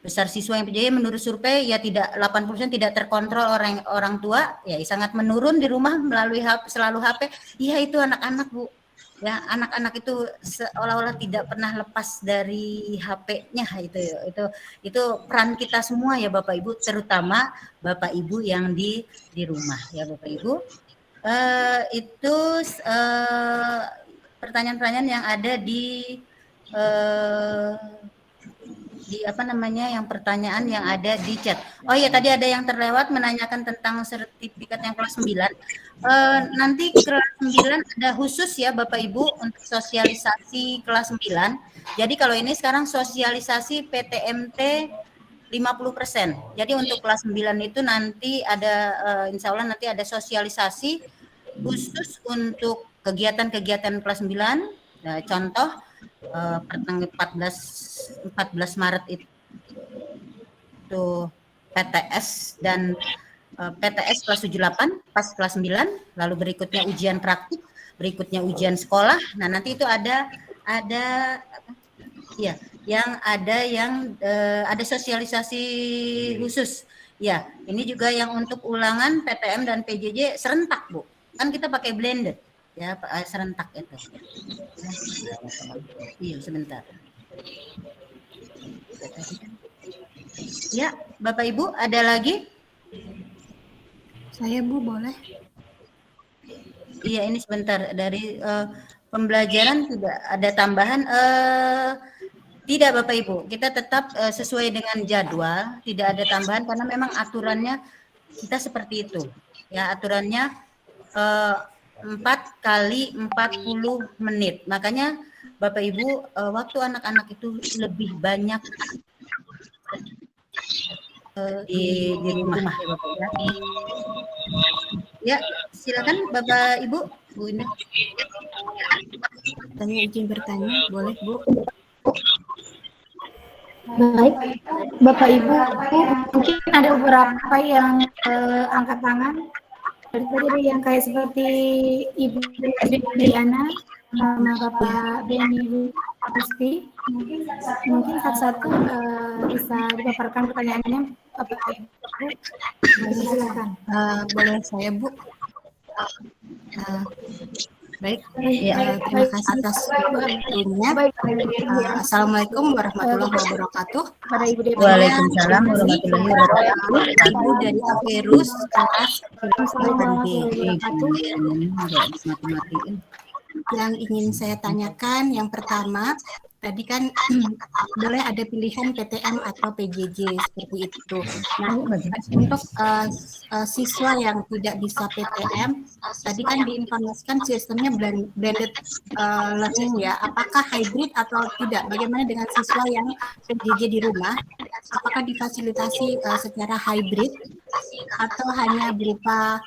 Besar siswa yang PJJ menurut survei ya tidak, 80% tidak terkontrol orang tua, ya sangat menurun di rumah melalui HP, selalu HP. Iya itu anak-anak Bu. Ya, anak-anak itu seolah-olah tidak pernah lepas dari HP-nya itu peran kita semua ya Bapak Ibu, terutama Bapak Ibu yang di rumah ya Bapak Ibu. Itu pertanyaan-pertanyaan yang ada di apa namanya, yang pertanyaan yang ada di chat. Oh iya, tadi ada yang terlewat menanyakan tentang sertifikat yang kelas 9. Nanti kelas 9 ada khusus ya Bapak Ibu untuk sosialisasi kelas 9. Jadi kalau ini sekarang sosialisasi PTMT 50%. Jadi untuk kelas 9 itu nanti ada insya Allah nanti ada sosialisasi khusus untuk kegiatan-kegiatan kelas 9. Nah, contoh tanggal 14 Maret itu PTS dan PTS kelas 78, PAS kelas 9, lalu berikutnya ujian praktik, berikutnya ujian sekolah. Nah, nanti itu ada ya, yang ada sosialisasi khusus. Ya, ini juga yang untuk ulangan PTM dan PJJ serentak, Bu. Kan kita pakai blended, ya, serentak itu. Iya, sebentar. Ya, Bapak Ibu, ada lagi? Saya, Bu, boleh? Iya, ini sebentar dari pembelajaran tidak ada tambahan. Tidak, Bapak Ibu, kita tetap sesuai dengan jadwal, tidak ada tambahan karena memang aturannya kita seperti itu. Ya, aturannya 4 kali 40 menit. Makanya Bapak Ibu, waktu anak-anak itu lebih banyak di rumah ya Bapak ya. Ya, silakan Bapak Ibu, Bu Indah. Tanya izin bertanya, boleh Bu? Baik, Bapak Ibu, mungkin ada beberapa yang angkat tangan. Dari yang kayak seperti Ibu Diana sama Bapak Benny Gusti, mungkin satu-satu bisa dipaparkan pertanyaannya, Bapak Ibu. Silakan. Boleh saya, Bu? Baik, terima kasih atas waktunya. Assalamualaikum warahmatullahi wabarakatuh. Waalaikumsalam warahmatullahi wabarakatuh. Ibu dari Averus kelas yang ingin saya tanyakan, yang pertama, tadi kan boleh ada pilihan PTM atau PJJ seperti itu. Nah, untuk siswa yang tidak bisa PTM, tadi kan diinformasikan sistemnya blended learning ya. Apakah hybrid atau tidak? Bagaimana dengan siswa yang PJJ di rumah? Apakah difasilitasi secara hybrid atau hanya berupa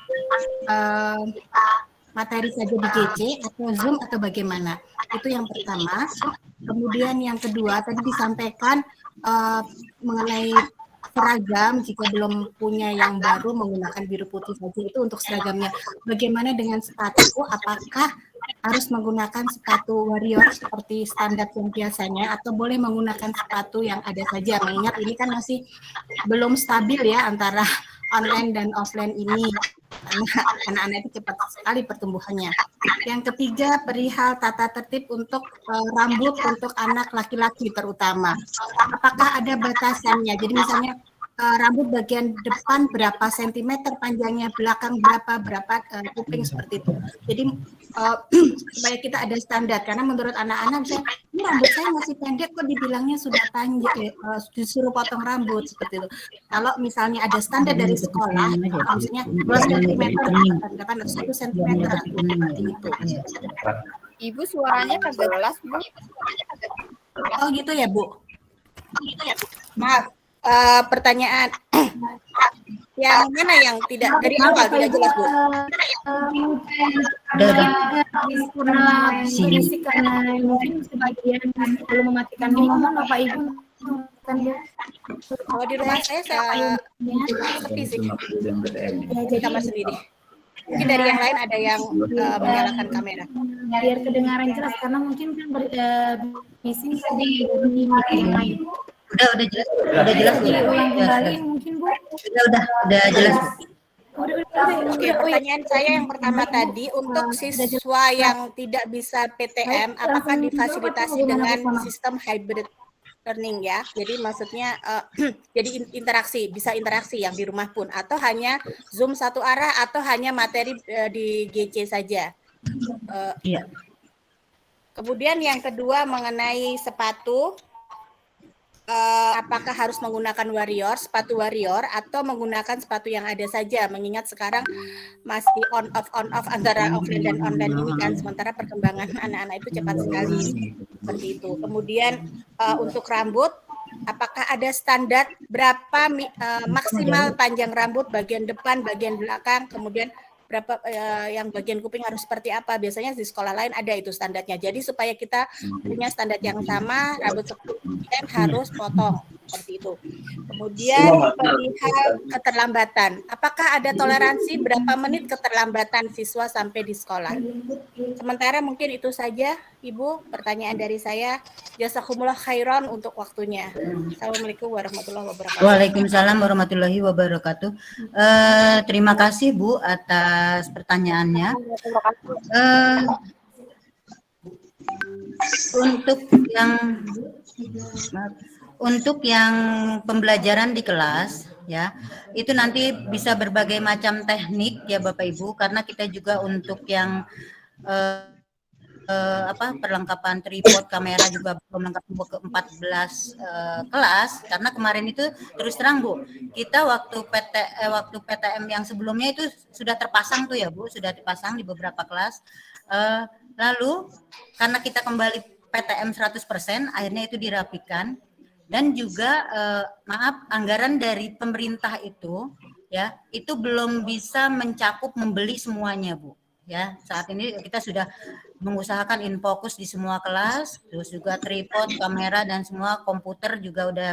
materi saja di GC atau Zoom atau bagaimana? Itu yang pertama. Kemudian yang kedua, tadi disampaikan mengenai seragam, jika belum punya yang baru menggunakan biru putih saja, itu untuk seragamnya. Bagaimana dengan sepatu? Apakah harus menggunakan sepatu warrior seperti standar yang biasanya atau boleh menggunakan sepatu yang ada saja? Mengingat ini kan masih belum stabil ya antara online dan offline ini. Karena anak-anak itu cepat sekali pertumbuhannya. Yang ketiga, perihal tata tertib untuk rambut untuk anak laki-laki terutama. Apakah ada batasannya? Jadi misalnya rambut bagian depan berapa sentimeter panjangnya, belakang berapa kuping seperti itu. Jadi supaya kita ada standar, karena menurut anak-anak misalnya, ini rambut saya masih pendek kok dibilangnya sudah panjang, disuruh potong rambut seperti itu. Kalau misalnya ada standar dari sekolah, maksudnya 2 cm, depan 1 cm seperti itu. Ibu suaranya kagak jelas, Bu. Oh gitu ya, Bu. Maaf. Pertanyaan yang mana yang tidak dari awal tidak jelas, Bu? Dari fisik karena mungkin sebagian belum mematikan mikrofon, Bapak Ibu. Kalau di rumah saya sepi sih, di kamar sendiri. Mungkin dari yang lain ada yang menyalakan kamera. Biar kedengaran jelas, karena mungkin kan bising tadi yang lain. Udah jelas. Ulang kembali mungkin, Bu. Udah jelas. Oke, pertanyaan saya yang pertama tadi, untuk siswa yang tidak bisa PTM, apakah difasilitasi dengan sistem hybrid learning ya? Jadi maksudnya jadi bisa interaksi yang di rumah pun, atau hanya Zoom satu arah, atau hanya materi di GC saja? Iya. Kemudian yang kedua mengenai sepatu. Apakah harus menggunakan sepatu warrior atau menggunakan sepatu yang ada saja, mengingat sekarang masih on off antara offline dan online ini kan, sementara perkembangan anak-anak itu cepat sekali seperti itu. Kemudian untuk rambut, apakah ada standar berapa maksimal panjang rambut bagian depan, bagian belakang, kemudian berapa yang bagian kuping harus seperti apa? Biasanya di sekolah lain ada itu standarnya. Jadi supaya kita punya standar yang sama, rambut seperti harus potong. seperti itu. Kemudian perihal keterlambatan, apakah ada toleransi berapa menit keterlambatan siswa sampai di sekolah? Sementara mungkin itu saja, Ibu, pertanyaan dari saya. Jazakumullah khairan untuk waktunya. Assalamualaikum warahmatullahi wabarakatuh. Waalaikumsalam warahmatullahi wabarakatuh. Terima kasih Bu atas pertanyaannya. Untuk yang pembelajaran di kelas ya, itu nanti bisa berbagai macam teknik ya Bapak Ibu, karena kita juga untuk yang perlengkapan tripod, kamera juga melengkapi ke 14 kelas, karena kemarin itu terus terang Bu, kita waktu PTM yang sebelumnya itu sudah terpasang tuh ya Bu, sudah dipasang di beberapa kelas. Lalu karena kita kembali PTM 100%, akhirnya itu dirapikan, dan juga anggaran dari pemerintah itu ya, itu belum bisa mencakup membeli semuanya Bu. Ya, saat ini kita sudah mengusahakan InFocus di semua kelas, terus juga tripod, kamera dan semua komputer juga udah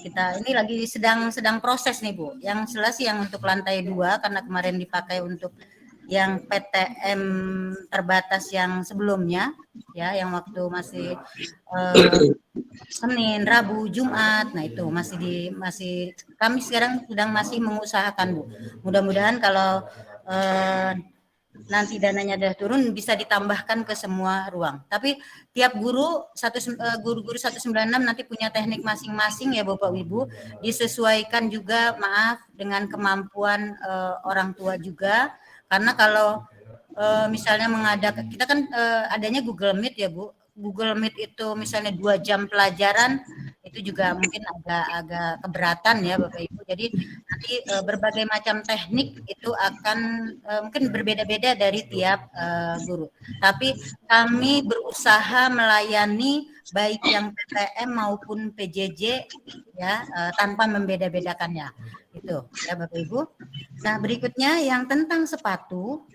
kita ini lagi sedang proses nih Bu. Yang jelas yang untuk lantai 2 karena kemarin dipakai untuk yang PTM terbatas yang sebelumnya ya, yang waktu masih Senin, Rabu, Jumat, nah itu masih kami sekarang sedang masih mengusahakan Bu. Mudah-mudahan kalau nanti dananya sudah turun bisa ditambahkan ke semua ruang. Tapi tiap guru guru-guru 196 nanti punya teknik masing-masing ya Bapak Ibu, disesuaikan juga dengan kemampuan orang tua juga. Karena kalau misalnya mengadakan, kita kan adanya Google Meet ya Bu. Google Meet itu misalnya 2 jam pelajaran, itu juga mungkin agak keberatan ya Bapak Ibu. Jadi nanti berbagai macam teknik itu akan mungkin berbeda-beda dari tiap guru. Tapi kami berusaha melayani baik yang PTM maupun PJJ ya, tanpa membeda-bedakannya. Itu ya Bapak Ibu. Nah, berikutnya yang tentang sepatu.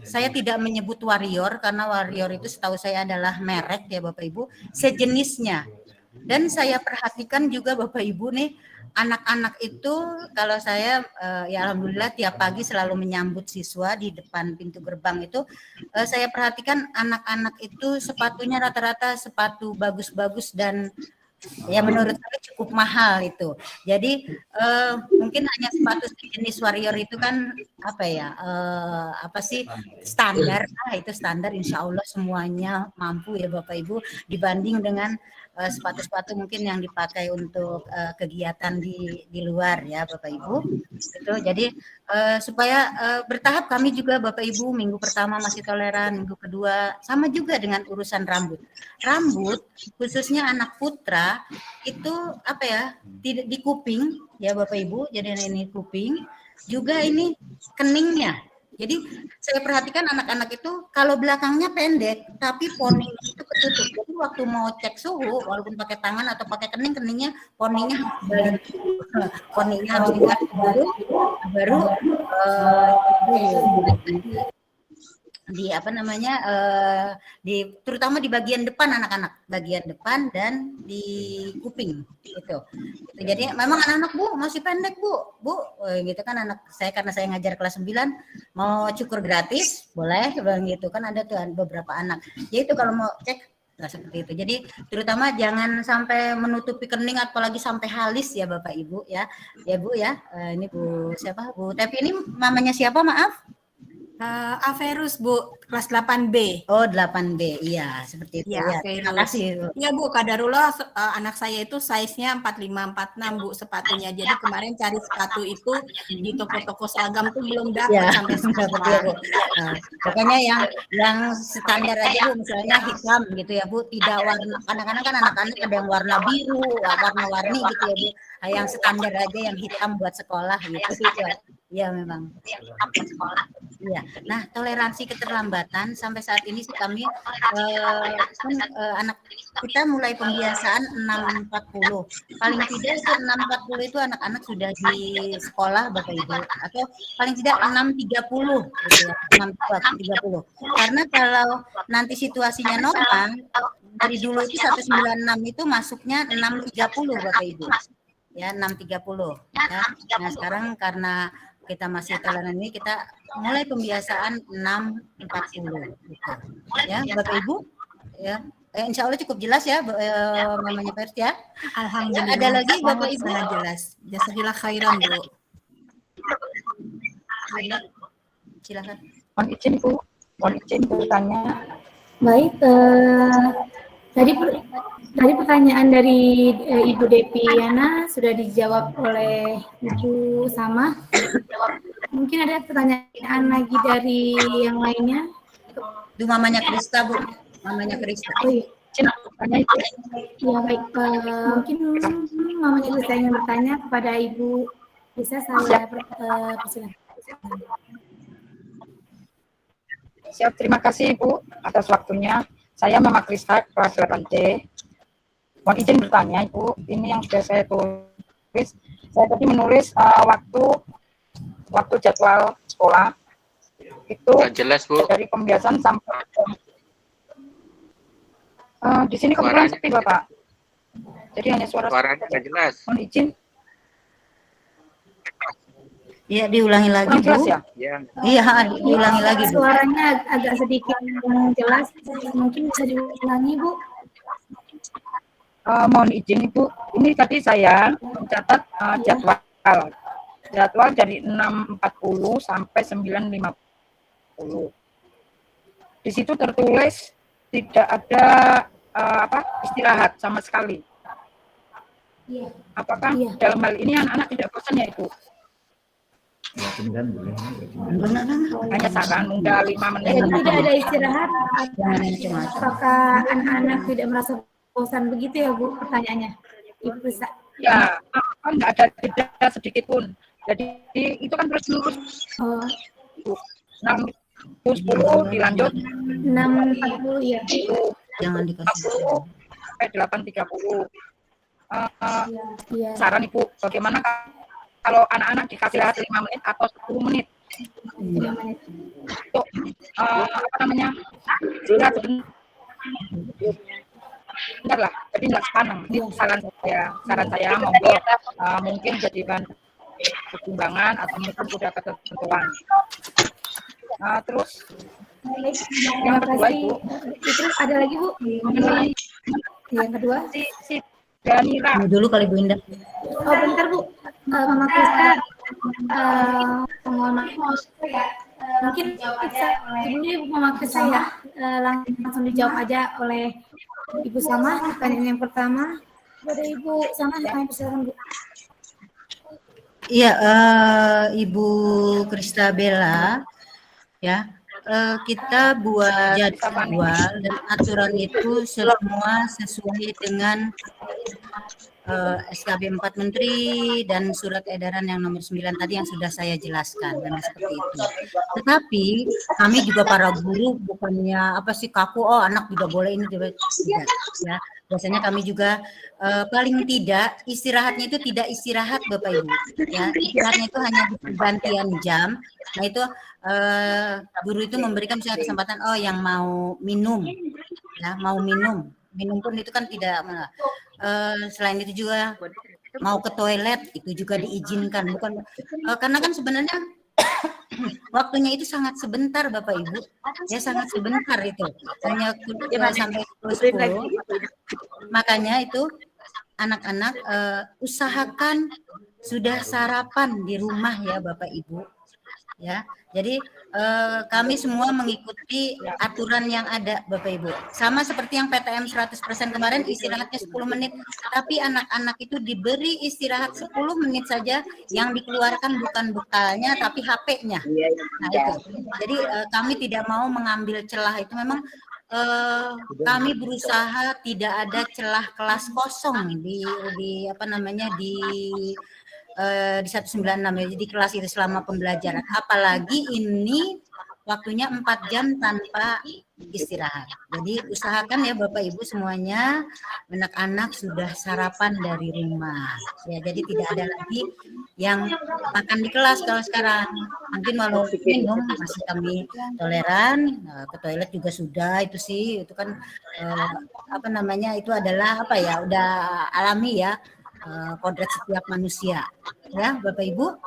Saya tidak menyebut Warrior karena Warrior itu setahu saya adalah merek ya Bapak Ibu, sejenisnya. Dan saya perhatikan juga Bapak Ibu nih, anak-anak itu kalau saya ya alhamdulillah tiap pagi selalu menyambut siswa di depan pintu gerbang itu, saya perhatikan anak-anak itu sepatunya rata-rata sepatu bagus-bagus dan ya menurut saya cukup mahal itu. Jadi mungkin hanya sepatu jenis Warrior itu kan standar. Itu standar, insya Allah semuanya mampu ya Bapak Ibu, dibanding dengan sepatu-sepatu mungkin yang dipakai untuk kegiatan di luar ya Bapak Ibu. Itu jadi supaya bertahap kami juga Bapak Ibu, minggu pertama masih toleran, minggu kedua sama juga dengan urusan rambut. Rambut khususnya anak putra itu tidak di kuping ya Bapak Ibu, jadi ini kuping juga, ini keningnya. Jadi saya perhatikan anak-anak itu kalau belakangnya pendek tapi poninya itu ketutup. Jadi waktu mau cek suhu walaupun pakai tangan atau pakai kening, poninya harus diganti baru terutama di bagian depan anak-anak, bagian depan dan di kuping itu. Jadi memang anak-anak Bu masih pendek Bu gitu kan, anak saya karena saya ngajar kelas 9 mau cukur gratis boleh bilang gitu kan, ada tuh beberapa anak. Jadi itu kalau mau cek seperti itu. Jadi terutama jangan sampai menutupi kening apalagi sampai halis ya Bapak Ibu ya. Ya Bu ya. Ini Bu siapa? Bu Tepi ini mamanya siapa maaf? Averus Bu, kelas 8B. Oh 8B, iya seperti itu ya. Terima kasih. Iya Bu, kadarullah anak saya itu size-nya 45-46 Bu sepatunya. Jadi kemarin cari sepatu itu di toko-toko seragam tuh belum dapat sampai sekarang. Pokoknya yang standar aja Bu, misalnya hitam gitu ya Bu, tidak warna. Kadang-kadang kan anak-anak ada yang warna biru, warna-warni gitu ya Bu. Yang standar aja yang hitam buat sekolah gitu. Iya memang. Iya. Nah, toleransi keterlambatan sampai saat ini sih kami anak kita mulai pembiasaan 6.40. Paling tidak itu 6.40 itu anak-anak sudah di sekolah Bapak Ibu, atau paling tidak 6.30 gitu ya, 6.30. Karena kalau nanti situasinya normal dari dulu itu 196 itu masuknya 630 Bapak Ibu. Ya, 630. Ya. Nah, sekarang karena kita masih toleran ini, kita mulai pembiasaan 640 gitu. Ya, Bapak Ibu. Ya. Insya Allah cukup jelas ya, Mamanya Pers ya. Alhamdulillah. Ya, ada lagi Bapak Ibu? Sangat jelas. Jazakallah khairan, Bu. Silakan. Mohon izin bertanya. Baik, tadi pertanyaan dari Ibu Depiana sudah dijawab oleh Ibu Sama. Mungkin ada pertanyaan lagi dari yang lainnya. Itu Mamanya Krista, Bu. Mamanya Krista. Oh iya. Ya baik, mungkin Mamanya Krista ingin bertanya kepada Ibu. Bisa saya persilakan. Siap, terima kasih Ibu atas waktunya. Saya Mama Krista, kelas 8C. Mohon izin bertanya Ibu, ini yang sudah saya tulis. Saya tadi menulis waktu jadwal sekolah. Itu jelas, Bu. Dari pembiasan sampai di sini kebetulan sepi Bapak. Jadi hanya suaranya nggak jelas. Mohon izin. Iya, diulangi lagi, Bu. Jelas ya? Iya, diulangi lagi, Bu. Suaranya agak sedikit jelas. Mungkin bisa diulangi, Bu. Mohon izin Ibu, ini tadi saya mencatat jadwal dari 6.40 sampai 9.50. Di situ tertulis tidak ada istirahat sama sekali. Apakah dalam hal ini anak-anak tidak bosan ya Ibu? Hanya saran nunda 5 menit. Jadi tidak ada istirahat. Apakah anak-anak tidak merasa bosan begitu ya Bu? Pertanyaannya, Ibu bisa. Ya, nggak ada jeda sedikit pun. Jadi itu kan terus menerus. 6.10 dilanjut 6.40 ya. Jangan dikasih. Sampai 8.30. Saran Ibu, bagaimana kalau anak-anak dikasih istirahat 5 menit atau 10 menit? Untuk istirahat sebentar lah, jadi nggak sepanang. Ini saran saya monggo mungkin jadikan pertimbangan atau mungkin sudah ketentuan. Terus yang kedua Ibu, itu ada lagi Bu? Yang kedua si Danira. Dulu kali Bu Indah. Oh bentar Bu, Mama Krista, mohon maaf, mungkin sebelumnya Ibu Mama Krista ya, langsung dijawab aja oleh Ibu Sama. Pertanyaan yang pertama kepada Ibu Sama, kami persilakan Bu. Iya, Ibu Krista Bella, ya, kita buat jadwal dan aturan itu semua sesuai dengan SKB 4 Menteri dan surat edaran yang nomor 9 tadi yang sudah saya jelaskan, dan seperti itu. Tetapi kami juga para guru bukannya kaku, anak tidak boleh ini, tidak, ya. Biasanya kami juga paling tidak istirahatnya itu tidak istirahat Bapak Ibu, ya. Istirahatnya itu hanya di pergantian jam. Nah itu guru itu memberikan misalnya kesempatan, yang mau minum, ya, mau minum pun itu kan tidak. Selain itu juga mau ke toilet itu juga diizinkan, bukan karena kan sebenarnya waktunya itu sangat sebentar Bapak Ibu, ya sangat sebentar itu, hanya sampai 10. Makanya itu anak-anak usahakan sudah sarapan di rumah ya Bapak Ibu, ya. Jadi kami semua mengikuti aturan yang ada Bapak Ibu. Sama seperti yang PTM 100% kemarin istirahatnya 10 menit. Tapi anak-anak itu diberi istirahat 10 menit saja, yang dikeluarkan bukan bekalnya tapi HP-nya. Nah itu. Jadi kami tidak mau mengambil celah itu, memang kami berusaha tidak ada celah kelas kosong di 196 ya, jadi kelas itu selama pembelajaran. Apalagi ini waktunya 4 jam tanpa istirahat. Jadi usahakan ya Bapak Ibu semuanya, anak-anak sudah sarapan dari rumah. Ya, jadi tidak ada lagi yang makan di kelas kalau sekarang. Mungkin walaupun minum masih kami toleran, ke toilet juga sudah, itu sih, itu kan apa namanya, itu adalah apa ya, udah alami ya, kodrat setiap manusia. Ya, Bapak Ibu,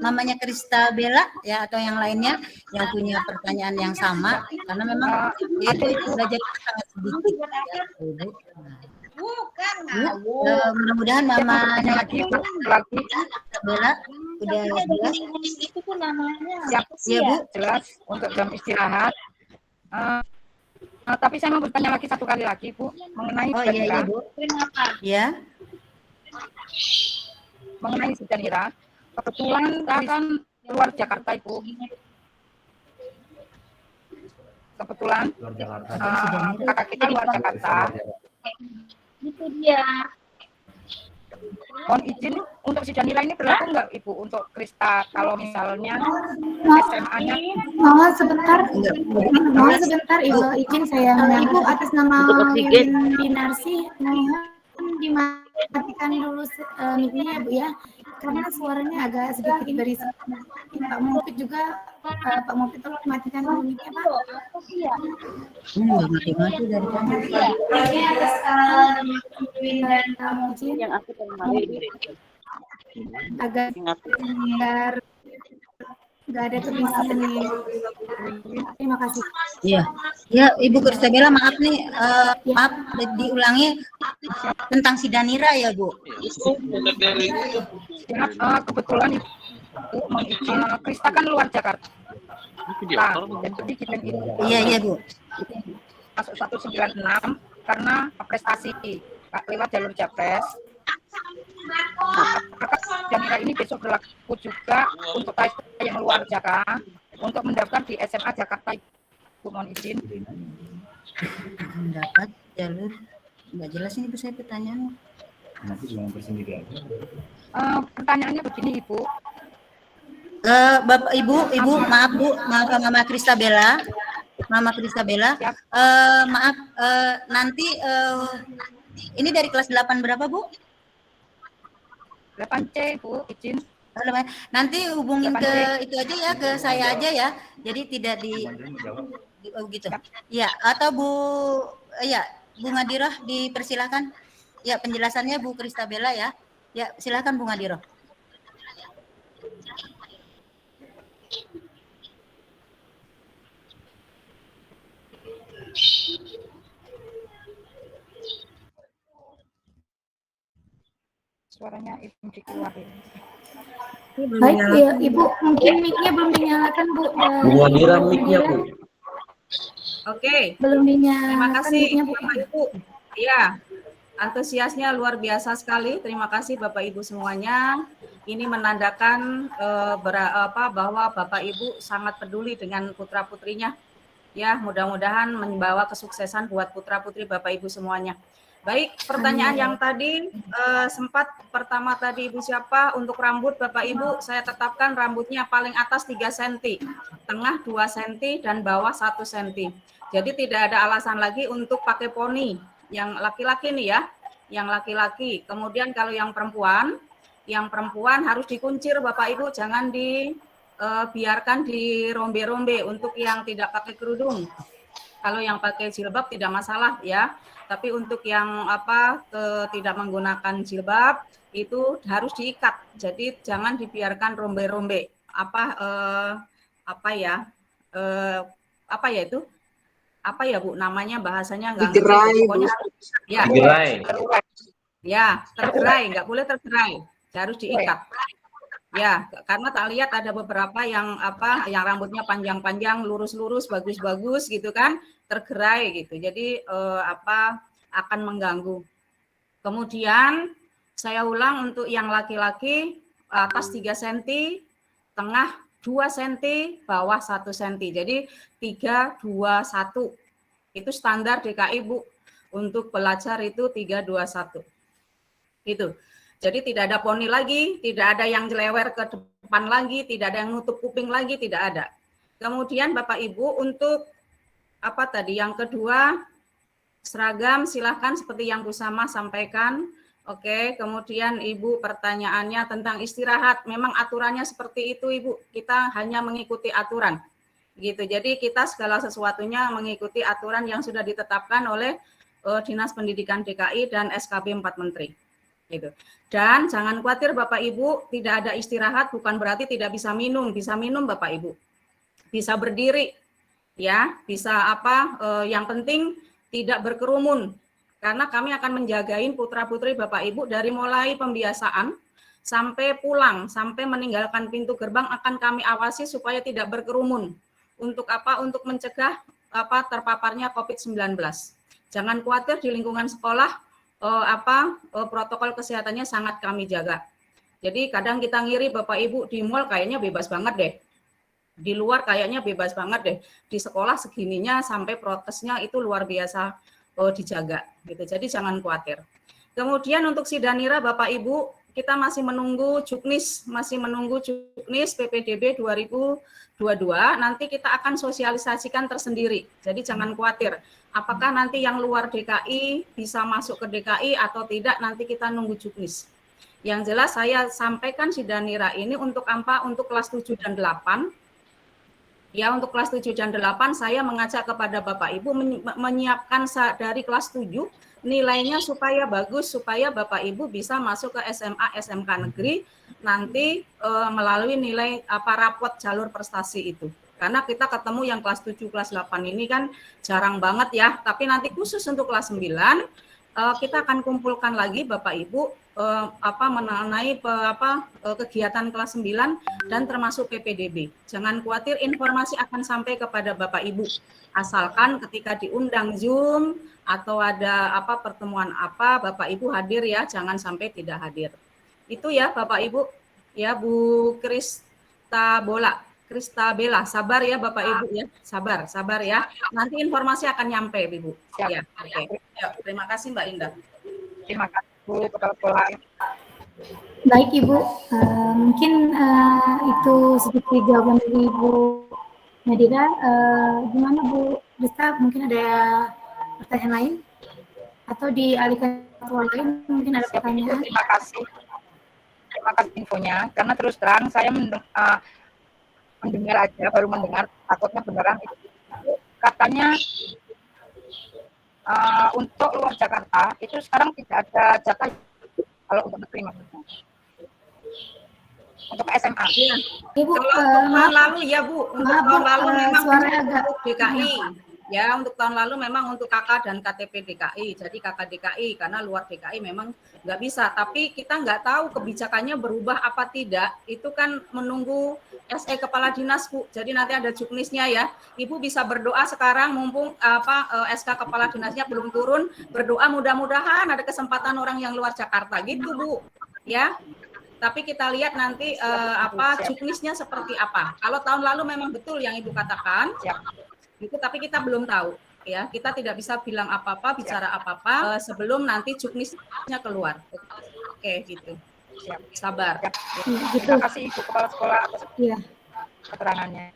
namanya Krista Bella ya atau yang lainnya yang punya pertanyaan yang sama, karena memang itu belajar sangat sedikit ya, Ibu. Nah, mudah-mudahan mamanya lagi Bella udah jelas. Itu tuh namanya ya Bu, jelas untuk jam istirahat. Tapi saya mau bertanya lagi satu kali lagi Bu mengenai iya Bu. Ya. Mengenai Sujanira, kebetulan kan luar Jakarta Ibu. Kebetulan kakak kita luar Jakarta. Itu dia. Mohon izin untuk Sujanira ini berlaku nggak Ibu untuk Krista kalau misalnya SMA-nya? Mohon sebentar, Ibu izin saya Ibu atas nama Winarsi mohon dimatikan dulu mic-nya ya Bu ya, karena suaranya agak sedikit dari Pak Mufid juga. Pak Mufid tolong matikan dulu mic-nya Pak. Mati-mati dari mana? Yang aku kemarin agak nggak ada kebisingan nih. Terima kasih. Iya, ya Ibu Krista Bella, maaf nih, maaf diulangi tentang si Danira ya Bu. Kebetulan Ibu mengizin Krista kan luar Jakarta. Jadi kita Iya Bu. masuk 196 karena prestasi lewat jalur Japres. Danira ini besok berlaku juga untuk yang luar Jakarta untuk mendaftar di SMA Jakarta. Ibu mohon izin. Mendapat jalur nggak jelas ini Bu saya pertanyaan. Nanti cuma bersendiri aja. Pertanyaannya begini Ibu. Bapak Ibu, maaf Bu, maaf Mama Krista Bella. Maaf nanti ini dari kelas 8 berapa Bu? 8C Bu, izin. Nanti hubungin ke itu aja ya, ke saya aja ya. Jadi tidak gitu. Ya, atau Bu Ngadiroh dipersilakan. Ya, penjelasannya Bu Krista Bella ya. Ya, silakan Bu Ngadiroh. Suaranya Ibu dikeluarin. Baik, ya, Ibu, mungkin mic-nya belum dinyalakan, Bu. Bu Ngadiroh mic-nya, Bu. Oke. Belum dinyalakan. Terima kasih, mic-nya, Bu. Bapak Ibu. Iya, antusiasnya luar biasa sekali. Terima kasih Bapak Ibu semuanya. Ini menandakan bahwa Bapak Ibu sangat peduli dengan putra-putrinya. Ya, mudah-mudahan membawa kesuksesan buat putra-putri Bapak Ibu semuanya. Baik, pertanyaan yang tadi sempat pertama tadi Ibu siapa untuk rambut Bapak Ibu, saya tetapkan rambutnya paling atas 3 cm, tengah 2 cm dan bawah 1 cm. Jadi tidak ada alasan lagi untuk pakai poni. Yang laki-laki nih ya, yang laki-laki. Kemudian kalau yang perempuan harus dikuncir Bapak Ibu, jangan dibiarkan dirombe-rombe untuk yang tidak pakai kerudung. Kalau yang pakai jilbab tidak masalah ya. Tapi untuk yang tidak menggunakan jilbab itu harus diikat. Jadi jangan dibiarkan rombe-rombe. Apa ya Bu namanya bahasanya nggak ngerti. Pokoknya ya. Ya, tergerai, nggak boleh tergerai. Harus diikat. Ya, karena tak lihat ada beberapa yang rambutnya panjang-panjang, lurus-lurus, bagus-bagus gitu kan, tergerai gitu. Jadi akan mengganggu. Kemudian saya ulang untuk yang laki-laki atas 3 cm, tengah 2 cm, bawah 1 cm. Jadi 3, 2, 1. Itu standar DKI Bu. Untuk pelajar itu 3, 2, 1. Gitu. Jadi tidak ada poni lagi, tidak ada yang jelewer ke depan lagi, tidak ada yang nutup kuping lagi, tidak ada. Kemudian Bapak Ibu untuk apa tadi yang kedua, seragam silahkan seperti yang Bu Sama sampaikan. Oke, kemudian Ibu pertanyaannya tentang istirahat. Memang aturannya seperti itu Ibu, kita hanya mengikuti aturan. Gitu. Jadi kita segala sesuatunya mengikuti aturan yang sudah ditetapkan oleh Dinas Pendidikan DKI dan SKB 4 Menteri. Gitu. Dan jangan khawatir Bapak Ibu, tidak ada istirahat bukan berarti tidak bisa minum Bapak Ibu. Bisa berdiri ya, bisa apa yang penting tidak berkerumun. Karena kami akan menjagain putra-putri Bapak Ibu dari mulai pembiasaan sampai pulang, sampai meninggalkan pintu gerbang akan kami awasi supaya tidak berkerumun. Untuk apa? Untuk mencegah apa terpaparnya COVID-19. Jangan khawatir di lingkungan sekolah protokol kesehatannya sangat kami jaga. Jadi kadang kita ngiri Bapak Ibu di mall kayaknya bebas banget deh. Di luar kayaknya bebas banget deh. Di sekolah segininya sampai protesnya itu luar biasa dijaga gitu. Jadi jangan khawatir. Kemudian untuk Sidanira Bapak Ibu, kita masih menunggu Juknis PPDB 2022. Nanti kita akan sosialisasikan tersendiri. Jadi jangan khawatir. Apakah nanti yang luar DKI bisa masuk ke DKI atau tidak, nanti kita nunggu Juknis. Yang jelas saya sampaikan Sidanira ini untuk apa? Untuk kelas 7 dan 8. Ya, untuk kelas 7 dan 8 saya mengajak kepada Bapak Ibu menyiapkan dari kelas 7 nilainya supaya bagus, supaya Bapak Ibu bisa masuk ke SMA, SMK negeri nanti melalui nilai rapot jalur prestasi itu. Karena kita ketemu yang kelas 7, kelas 8 ini kan jarang banget ya, tapi nanti khusus untuk kelas 9 kita akan kumpulkan lagi Bapak Ibu mengenai kegiatan kelas 9 dan termasuk PPDB. Jangan khawatir, informasi akan sampai kepada Bapak Ibu. Asalkan ketika diundang Zoom atau ada pertemuan Bapak Ibu hadir ya, jangan sampai tidak hadir. Itu ya Bapak Ibu. Ya Bu Kristabella, sabar ya Bapak Ibu ya, sabar ya. Nanti informasi akan nyampe Ibu. Ya, oke. Ya, terima kasih Mbak Indah. Terima kasih Bu Kepala Sekolah. Baik Ibu, mungkin itu sedikit jawaban dari Ibu Nadira. Gimana Bu Rista, mungkin ada pertanyaan lain? Atau dialihkan ke lain, mungkin ada pertanyaan? Terima kasih infonya, karena terus terang saya mendengar aja, baru mendengar, takutnya beneran itu. Katanya untuk luar Jakarta itu sekarang tidak ada jatah kalau untuk negeri maksudnya. Untuk SMA. Ya. Ibu, tahun lalu ya Bu, untuk tahun lalu memang untuk DKI. Ya, untuk tahun lalu memang untuk KK dan KTP DKI. Jadi KK DKI karena luar DKI memang nggak bisa. Tapi kita nggak tahu kebijakannya berubah apa tidak. Itu kan menunggu SE Kepala Dinas Bu. Jadi nanti ada juknisnya ya. Ibu bisa berdoa sekarang mumpung SK Kepala Dinasnya belum turun. Berdoa mudah-mudahan ada kesempatan orang yang luar Jakarta gitu Bu. Ya. Tapi kita lihat nanti juknisnya seperti apa. Kalau tahun lalu memang betul yang Ibu katakan. Itu tapi kita belum tahu ya, kita tidak bisa bilang apa-apa, bicara apa-apa sebelum nanti juknisnya keluar. Oke, gitu. Sabar. Gitu. Terima kasih Ibu Kepala Sekolah atas keterangannya.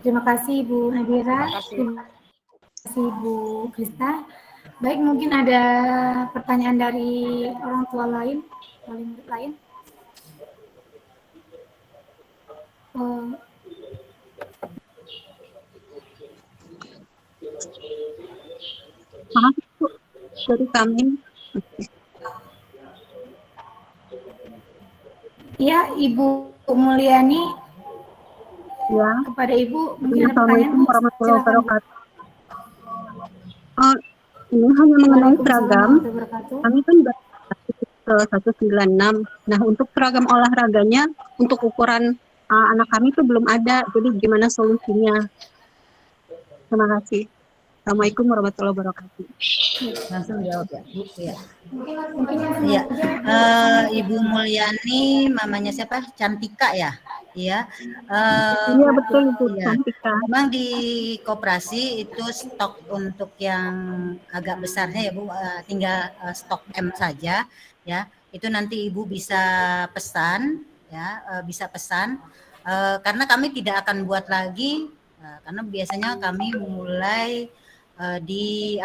Terima kasih Ibu Nadira. Terima kasih Ibu Krista. Baik, mungkin ada pertanyaan dari orang tua lain, wali murid lain. Maaf Bu, dari kami. Iya, Ibu Mulyani. Ya. Kepada Ibu, mungkin ada pertanyaan. Assalamualaikum warahmatullahi wabarakatuh. Ini hanya mengenai seragam. Kami kan ke 196. Nah, untuk seragam olahraganya, untuk ukuran anak kami itu belum ada. Jadi gimana solusinya? Terima kasih. Assalamualaikum warahmatullahi wabarakatuh. Langsung jawab ya, Bu. Ya. Iya. Ibu Mulyani, mamanya siapa? Cantika ya? Iya. Iya betul itu Cantika. Memang di koperasi itu stok untuk yang agak besarnya ya Bu, tinggal stok M saja ya. Itu nanti Ibu bisa pesan ya, bisa pesan. karena kami tidak akan buat lagi, karena biasanya kami mulai di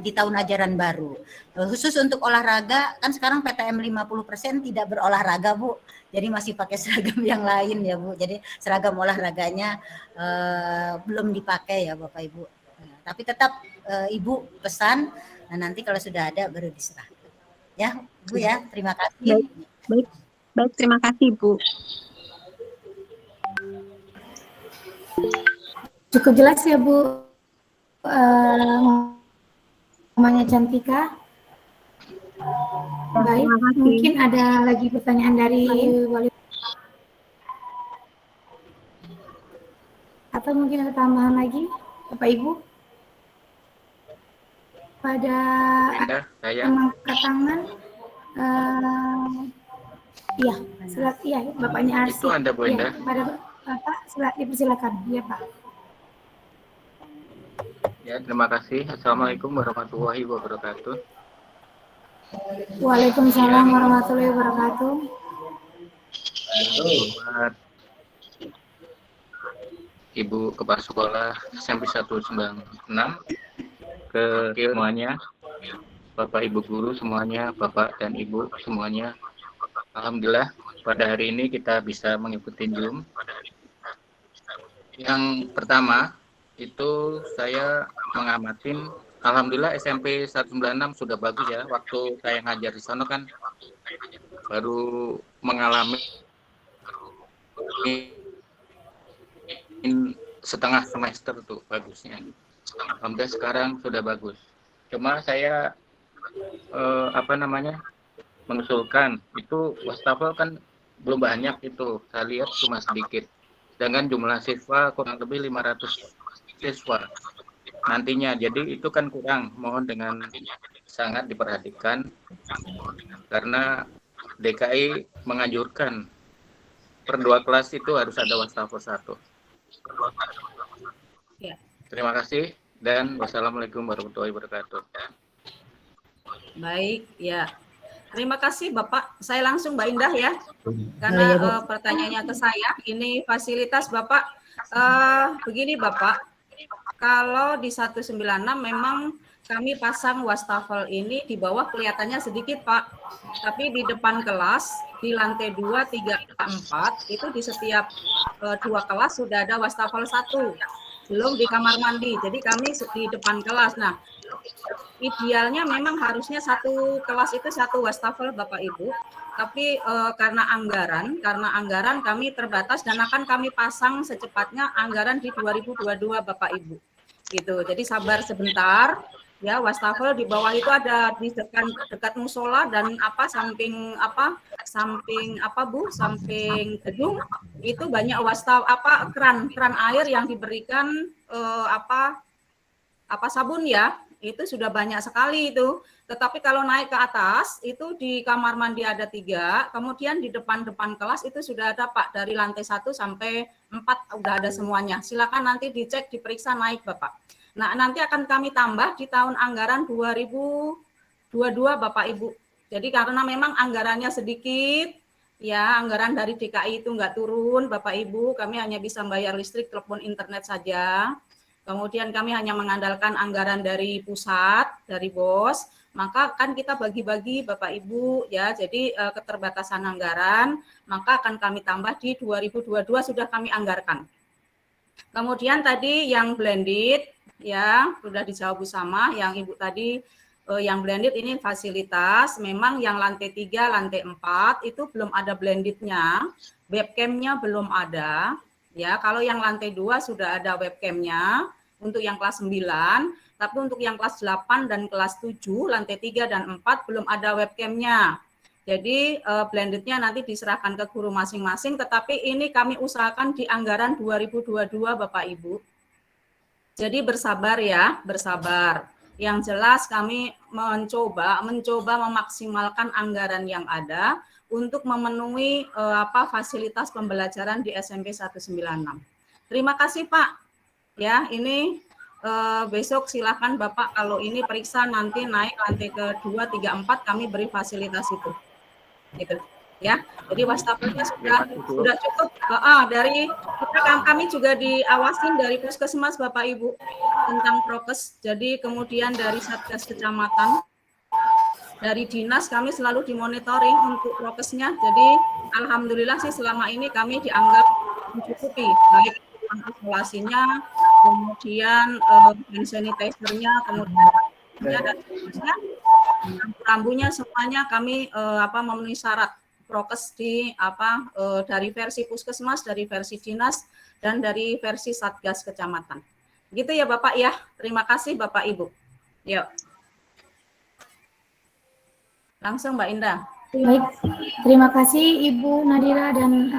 di tahun ajaran baru. Khusus untuk olahraga, kan sekarang PTM 50% tidak berolahraga, Bu. Jadi masih pakai seragam yang lain ya, Bu. Jadi seragam olahraganya belum dipakai ya, Bapak Ibu. Tapi tetap Ibu pesan, nanti kalau sudah ada baru diserahkan. Ya, Bu ya. Terima kasih. Baik, terima kasih, Bu. Cukup jelas ya, Bu. Namanya Cantika. Baik, mungkin ada lagi pertanyaan dari Wali atau mungkin ada tambahan lagi, Bapak Ibu? Pada angkat tangan, iya, Bapaknya Arsi. Itu Anda, Bu Indah. Pada Bapak, dipersilakan, ya Pak. Ya, terima kasih. Assalamualaikum warahmatullahi wabarakatuh. Waalaikumsalam warahmatullahi wabarakatuh. Buat Ibu Kepala Sekolah SMP 196, ke semuanya, Bapak Ibu guru semuanya, Bapak dan Ibu semuanya. Alhamdulillah pada hari ini kita bisa mengikuti Zoom. Yang pertama itu saya mengamatin, alhamdulillah SMP 196 sudah bagus ya. Waktu saya ngajar di sana kan baru mengalami setengah semester tuh bagusnya. Alhamdulillah sekarang sudah bagus. Cuma saya mengusulkan itu wastafel kan belum banyak itu. Saya lihat cuma sedikit. Dengan jumlah siswa kurang lebih 500 siswa nantinya, jadi itu kan kurang. Mohon dengan sangat diperhatikan karena DKI menganjurkan per 2 kelas itu harus ada wastafel 1. Ya. Terima kasih dan wassalamualaikum warahmatullahi wabarakatuh. Baik, ya. Terima kasih Bapak. Saya langsung Mbak Indah ya, karena pertanyaannya ke saya. Ini fasilitas Bapak. Begini Bapak, kalau di 196 memang kami pasang wastafel ini di bawah kelihatannya sedikit Pak. Tapi di depan kelas, di lantai 2, 3, 4, itu di setiap 2 kelas sudah ada wastafel 1. Belum di kamar mandi, jadi kami di depan kelas. Nah, idealnya memang harusnya 1 kelas itu 1 wastafel Bapak Ibu. Tapi karena anggaran kami terbatas dan akan kami pasang secepatnya anggaran di 2022 Bapak Ibu. Gitu. Jadi sabar sebentar. Ya, wastafel di bawah itu ada di dekat musola dan samping gedung itu banyak keran air yang diberikan sabun ya. Itu sudah banyak sekali itu. Tetapi kalau naik ke atas itu di kamar mandi ada 3, kemudian di depan kelas itu sudah ada Pak, dari lantai 1 sampai 4 udah ada semuanya. Silakan nanti dicek, diperiksa naik Bapak. Nah, nanti akan kami tambah di tahun anggaran 2022 Bapak Ibu. Jadi karena memang anggarannya sedikit, ya anggaran dari DKI itu nggak turun Bapak Ibu, kami hanya bisa bayar listrik, telepon, internet saja. Kemudian kami hanya mengandalkan anggaran dari pusat, dari BOS, maka kan kita bagi-bagi Bapak Ibu ya, jadi keterbatasan anggaran, maka akan kami tambah di 2022 sudah kami anggarkan. Kemudian tadi yang blended, ya sudah dijawab bersama, yang Ibu tadi yang blended ini fasilitas, memang yang lantai 3, lantai 4 itu belum ada blendednya, webcamnya belum ada, ya kalau yang lantai 2 sudah ada webcamnya, untuk yang kelas 9, tapi untuk yang kelas 8 dan kelas 7, lantai 3 dan 4 belum ada webcamnya. Jadi blendednya nanti diserahkan ke guru masing-masing, tetapi ini kami usahakan di anggaran 2022 Bapak Ibu. Jadi bersabar ya, bersabar. Yang jelas kami mencoba memaksimalkan anggaran yang ada untuk memenuhi fasilitas pembelajaran di SMP 196. Terima kasih Pak. Ya, ini besok silakan Bapak kalau ini periksa nanti naik lantai ke 2, 3, 4 kami beri fasilitas itu. Gitu. ya. Jadi wastafelnya sudah cukup. Dari kami juga diawasin dari Puskesmas Bapak Ibu tentang prokes. Jadi kemudian dari Satgas Kecamatan, dari dinas kami selalu dimonitoring untuk prokesnya. Jadi alhamdulillah sih selama ini kami dianggap mencukupi, baik isolasinya, kemudian hand sanitizer-nya, kemudian dan seterusnya, rambunya semuanya kami memenuhi syarat prokes di dari versi Puskesmas, dari versi dinas, dan dari versi Satgas Kecamatan. Gitu ya Bapak ya. Terima kasih Bapak Ibu. Yuk. Langsung Mbak Indah. Baik, terima kasih Ibu Nadira dan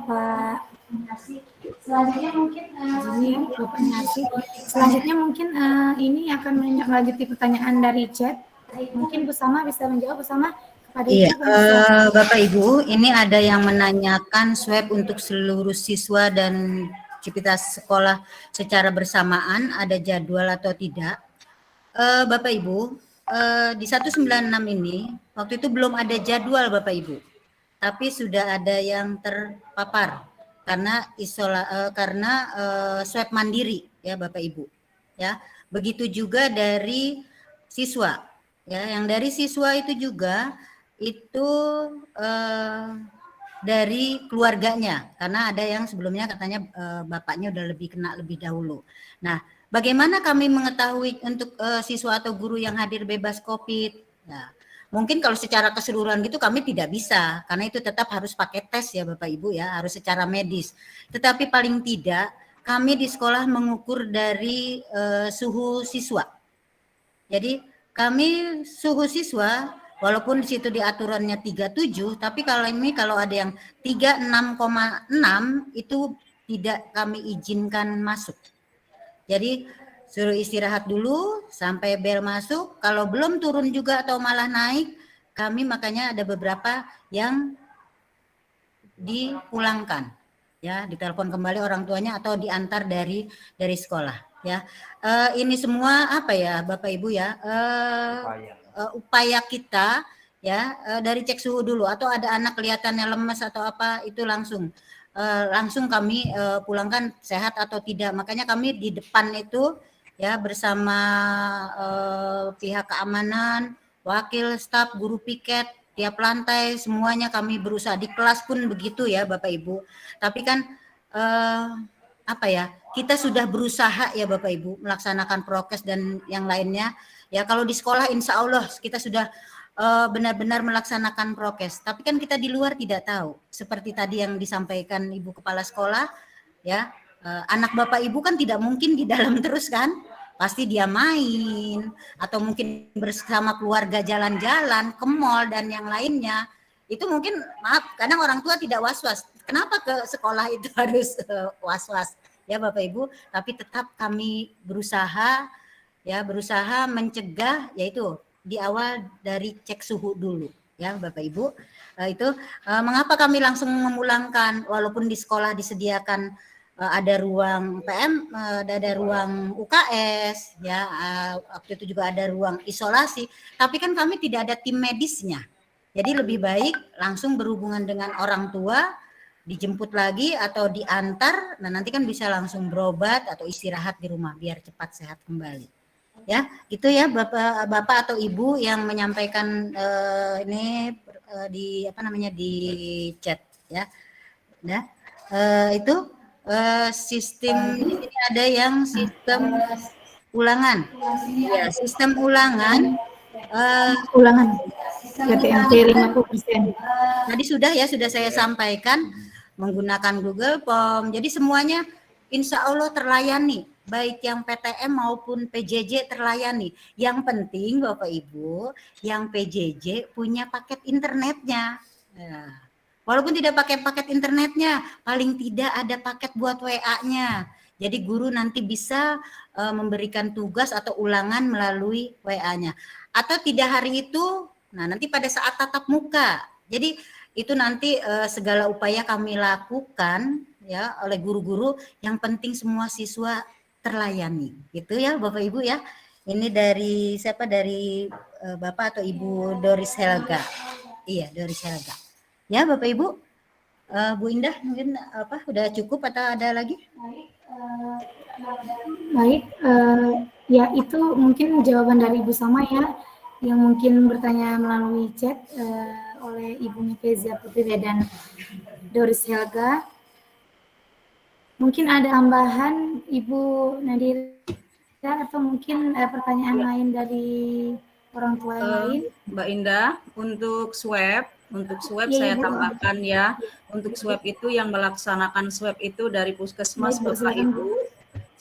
Pak Selanjutnya mungkin ini akan melanjuti pertanyaan dari chat. Mungkin Bu Sama bisa menjawab. Bu Sama kepada Iya, Ibu. Bapak Ibu, ini ada yang menanyakan swab untuk seluruh siswa dan aktivitas sekolah secara bersamaan, ada jadwal atau tidak? Bapak Ibu, di 196 ini waktu itu belum ada jadwal Bapak Ibu, tapi sudah ada yang terpapar karena swab mandiri ya Bapak Ibu ya. Begitu juga dari siswa ya, yang dari siswa itu juga itu dari keluarganya, karena ada yang sebelumnya katanya bapaknya udah kena lebih dahulu. Nah, bagaimana kami mengetahui untuk siswa atau guru yang hadir bebas COVID? Nah, mungkin kalau secara keseluruhan gitu kami tidak bisa, karena itu tetap harus pakai tes ya Bapak Ibu ya, harus secara medis. Tetapi paling tidak kami di sekolah mengukur dari suhu siswa. Jadi kami suhu siswa, walaupun di situ di aturannya 37, tapi kalau ada yang 36,6 itu tidak kami izinkan masuk. Jadi suruh istirahat dulu sampai bel masuk. Kalau belum turun juga atau malah naik, kami makanya ada beberapa yang dipulangkan, ya, ditelepon kembali orang tuanya atau diantar dari sekolah, ya. Ini semua apa ya, Bapak Ibu ya, upaya kita, ya, dari cek suhu dulu. Atau ada anak kelihatannya lemas atau apa, itu langsung kami pulangkan sehat atau tidak. Makanya kami di depan itu ya bersama pihak keamanan, wakil staf, guru piket, tiap lantai semuanya kami berusaha, di kelas pun begitu ya Bapak Ibu. Tapi kan apa ya, kita sudah berusaha ya Bapak Ibu melaksanakan prokes dan yang lainnya. Ya kalau di sekolah insya Allah kita sudah benar-benar melaksanakan prokes. Tapi kan kita di luar tidak tahu. Seperti tadi yang disampaikan Ibu Kepala Sekolah, ya, anak Bapak Ibu kan tidak mungkin di dalam terus kan, pasti dia main atau mungkin bersama keluarga jalan-jalan ke mall dan yang lainnya. Itu mungkin, maaf, kadang orang tua tidak was-was. Kenapa ke sekolah itu harus was-was ya Bapak Ibu? Tapi tetap kami berusaha mencegah, yaitu di awal dari cek suhu dulu ya Bapak Ibu. Itu mengapa kami langsung memulangkan, walaupun di sekolah disediakan ada ruang PM, ada ruang UKS ya, waktu itu juga ada ruang isolasi, tapi kan kami tidak ada tim medisnya. Jadi lebih baik langsung berhubungan dengan orang tua, dijemput lagi atau diantar, nah nanti kan bisa langsung berobat atau istirahat di rumah biar cepat sehat kembali. Ya, itu ya Bapak atau Ibu yang menyampaikan ini di di chat ya. Nah, itu sistem ini ada yang sistem ulangan. Ya, sistem ulangan PPMT 50%. Tadi sudah saya sampaikan menggunakan Google Form. Jadi semuanya insya Allah terlayani, baik yang PTM maupun PJJ terlayani. Yang penting Bapak Ibu, yang PJJ punya paket internetnya. Nah, walaupun tidak pakai paket internetnya, paling tidak ada paket buat WA-nya. Jadi guru nanti bisa memberikan tugas atau ulangan melalui WA-nya. Atau tidak hari itu, nah nanti pada saat tatap muka. Jadi itu nanti segala upaya kami lakukan ya oleh guru-guru, yang penting semua siswa terlayani. Gitu ya Bapak Ibu ya. Ini dari siapa? Dari Bapak atau Ibu Doris Helga. Iya, Doris Helga. Ya, Bapak Ibu. Bu Indah mungkin udah cukup atau ada lagi? Baik, ya itu mungkin jawaban dari Ibu Sama ya, yang mungkin bertanya melalui chat oleh Ibu Kezia Putri dan Doris Helga. Mungkin ada tambahan Ibu Nadira atau mungkin pertanyaan lain dari orang tua yang lain? Mbak Indah, untuk swab saya tambahkan ya. Untuk swab itu yang melaksanakan swab itu dari Puskesmas Bapak Ibu.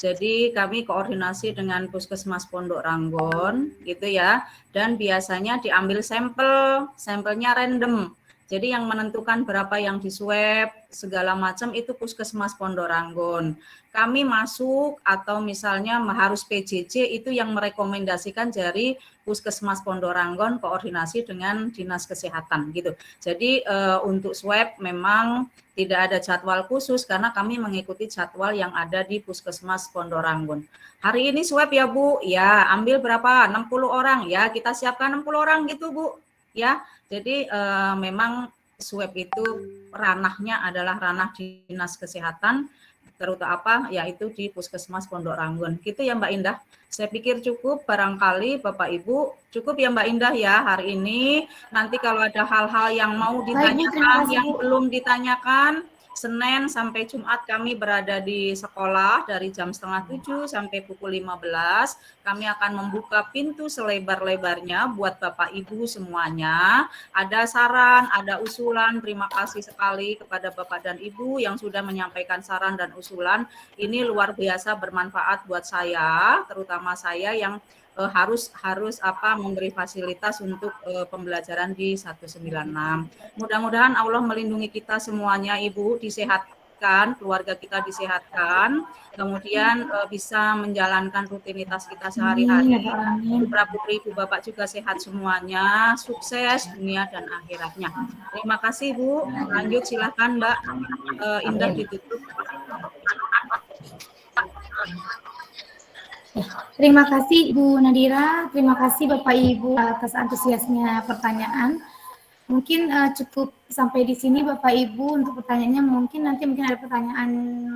Jadi kami koordinasi dengan Puskesmas Pondok Ranggon gitu ya. Dan biasanya diambil sampelnya random. Jadi yang menentukan berapa yang diswab segala macam itu Puskesmas Pondok Ranggon. Kami masuk atau misalnya harus PJJ itu yang merekomendasikan dari Puskesmas Pondok Ranggon koordinasi dengan Dinas Kesehatan gitu. Jadi untuk swab memang tidak ada jadwal khusus karena kami mengikuti jadwal yang ada di Puskesmas Pondok Ranggon. Hari ini swab ya Bu, ya ambil berapa? 60 orang ya, kita siapkan 60 orang gitu Bu. Ya, jadi memang swab itu ranahnya adalah ranah Dinas Kesehatan, terutama yaitu di Puskesmas Pondok Ranggon. Gitu ya Mbak Indah. Saya pikir cukup, barangkali Bapak Ibu cukup ya Mbak Indah ya hari ini. Nanti kalau ada hal-hal yang mau ditanyakan, yang belum ditanyakan, Senin sampai Jumat kami berada di sekolah dari jam 6:30 sampai pukul 15. Kami akan membuka pintu selebar-lebarnya buat Bapak Ibu semuanya. Ada saran, ada usulan, terima kasih sekali kepada Bapak dan Ibu yang sudah menyampaikan saran dan usulan. Ini luar biasa bermanfaat buat saya, terutama saya yang harus memberi fasilitas untuk pembelajaran di 196. Mudah-mudahan Allah melindungi kita semuanya, Ibu, disehatkan, keluarga kita disehatkan, kemudian bisa menjalankan rutinitas kita sehari-hari. Putra putri Ibu Bapak juga sehat semuanya, sukses dunia dan akhiratnya. Terima kasih Bu. Lanjut silakan Mbak Indah ditutup. Terima kasih Bu Nadira, terima kasih Bapak Ibu atas antusiasnya pertanyaan. Mungkin cukup sampai di sini Bapak Ibu untuk pertanyaannya. Mungkin ada pertanyaan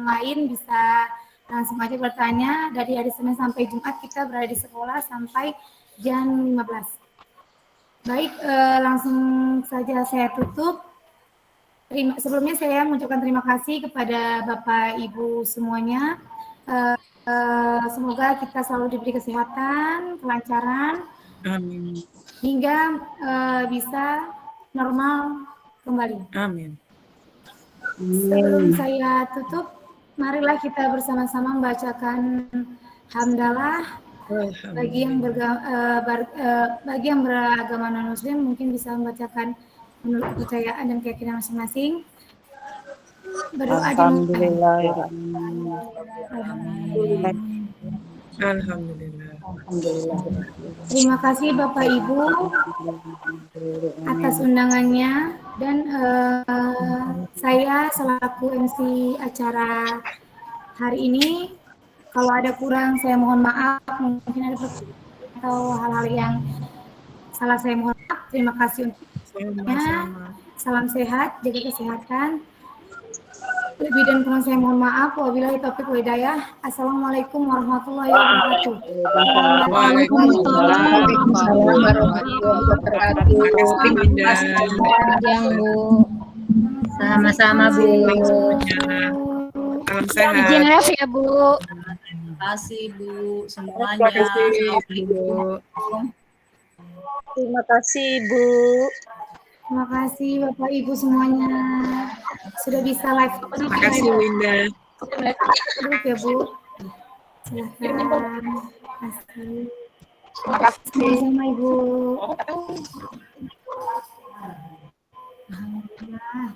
lain bisa langsung aja bertanya. Dari hari Senin sampai Jumat kita berada di sekolah sampai jam 15. Baik, langsung saja saya tutup. Sebelumnya saya mengucapkan terima kasih kepada Bapak Ibu semuanya. Semoga kita selalu diberi kesehatan, kelancaran, hingga bisa normal kembali. Amin. Sebelum saya tutup, marilah kita bersama-sama membacakan hamdalah. Bagi yang beragama non-muslim mungkin bisa membacakan menurut kepercayaan dan keyakinan masing-masing. Berdoa Alhamdulillah. Terima kasih Bapak Ibu atas undangannya dan saya selaku MC acara hari ini, kalau ada kurang saya mohon maaf, mungkin ada atau hal-hal yang salah saya mohon maaf. Terima kasih untuk semuanya. Salam sehat, jaga kesehatan. Lebih dan kurang saya mohon maaf. Wabillahi taufiq wal hidayah. Assalamualaikum warahmatullahi wabarakatuh. Waalaikumsalam warahmatullahi wabarakatuh. Terima kasih Bu. Sama-sama Bu. Salam sehat. Izin live ya Bu. Terima kasih Bu semuanya. Terima kasih Bu. Terima kasih Bapak Ibu semuanya sudah bisa live. Terima kasih Winda. Duduk ya Bu. Silakan. Terima kasih. Sama Ibu. Alhamdulillah.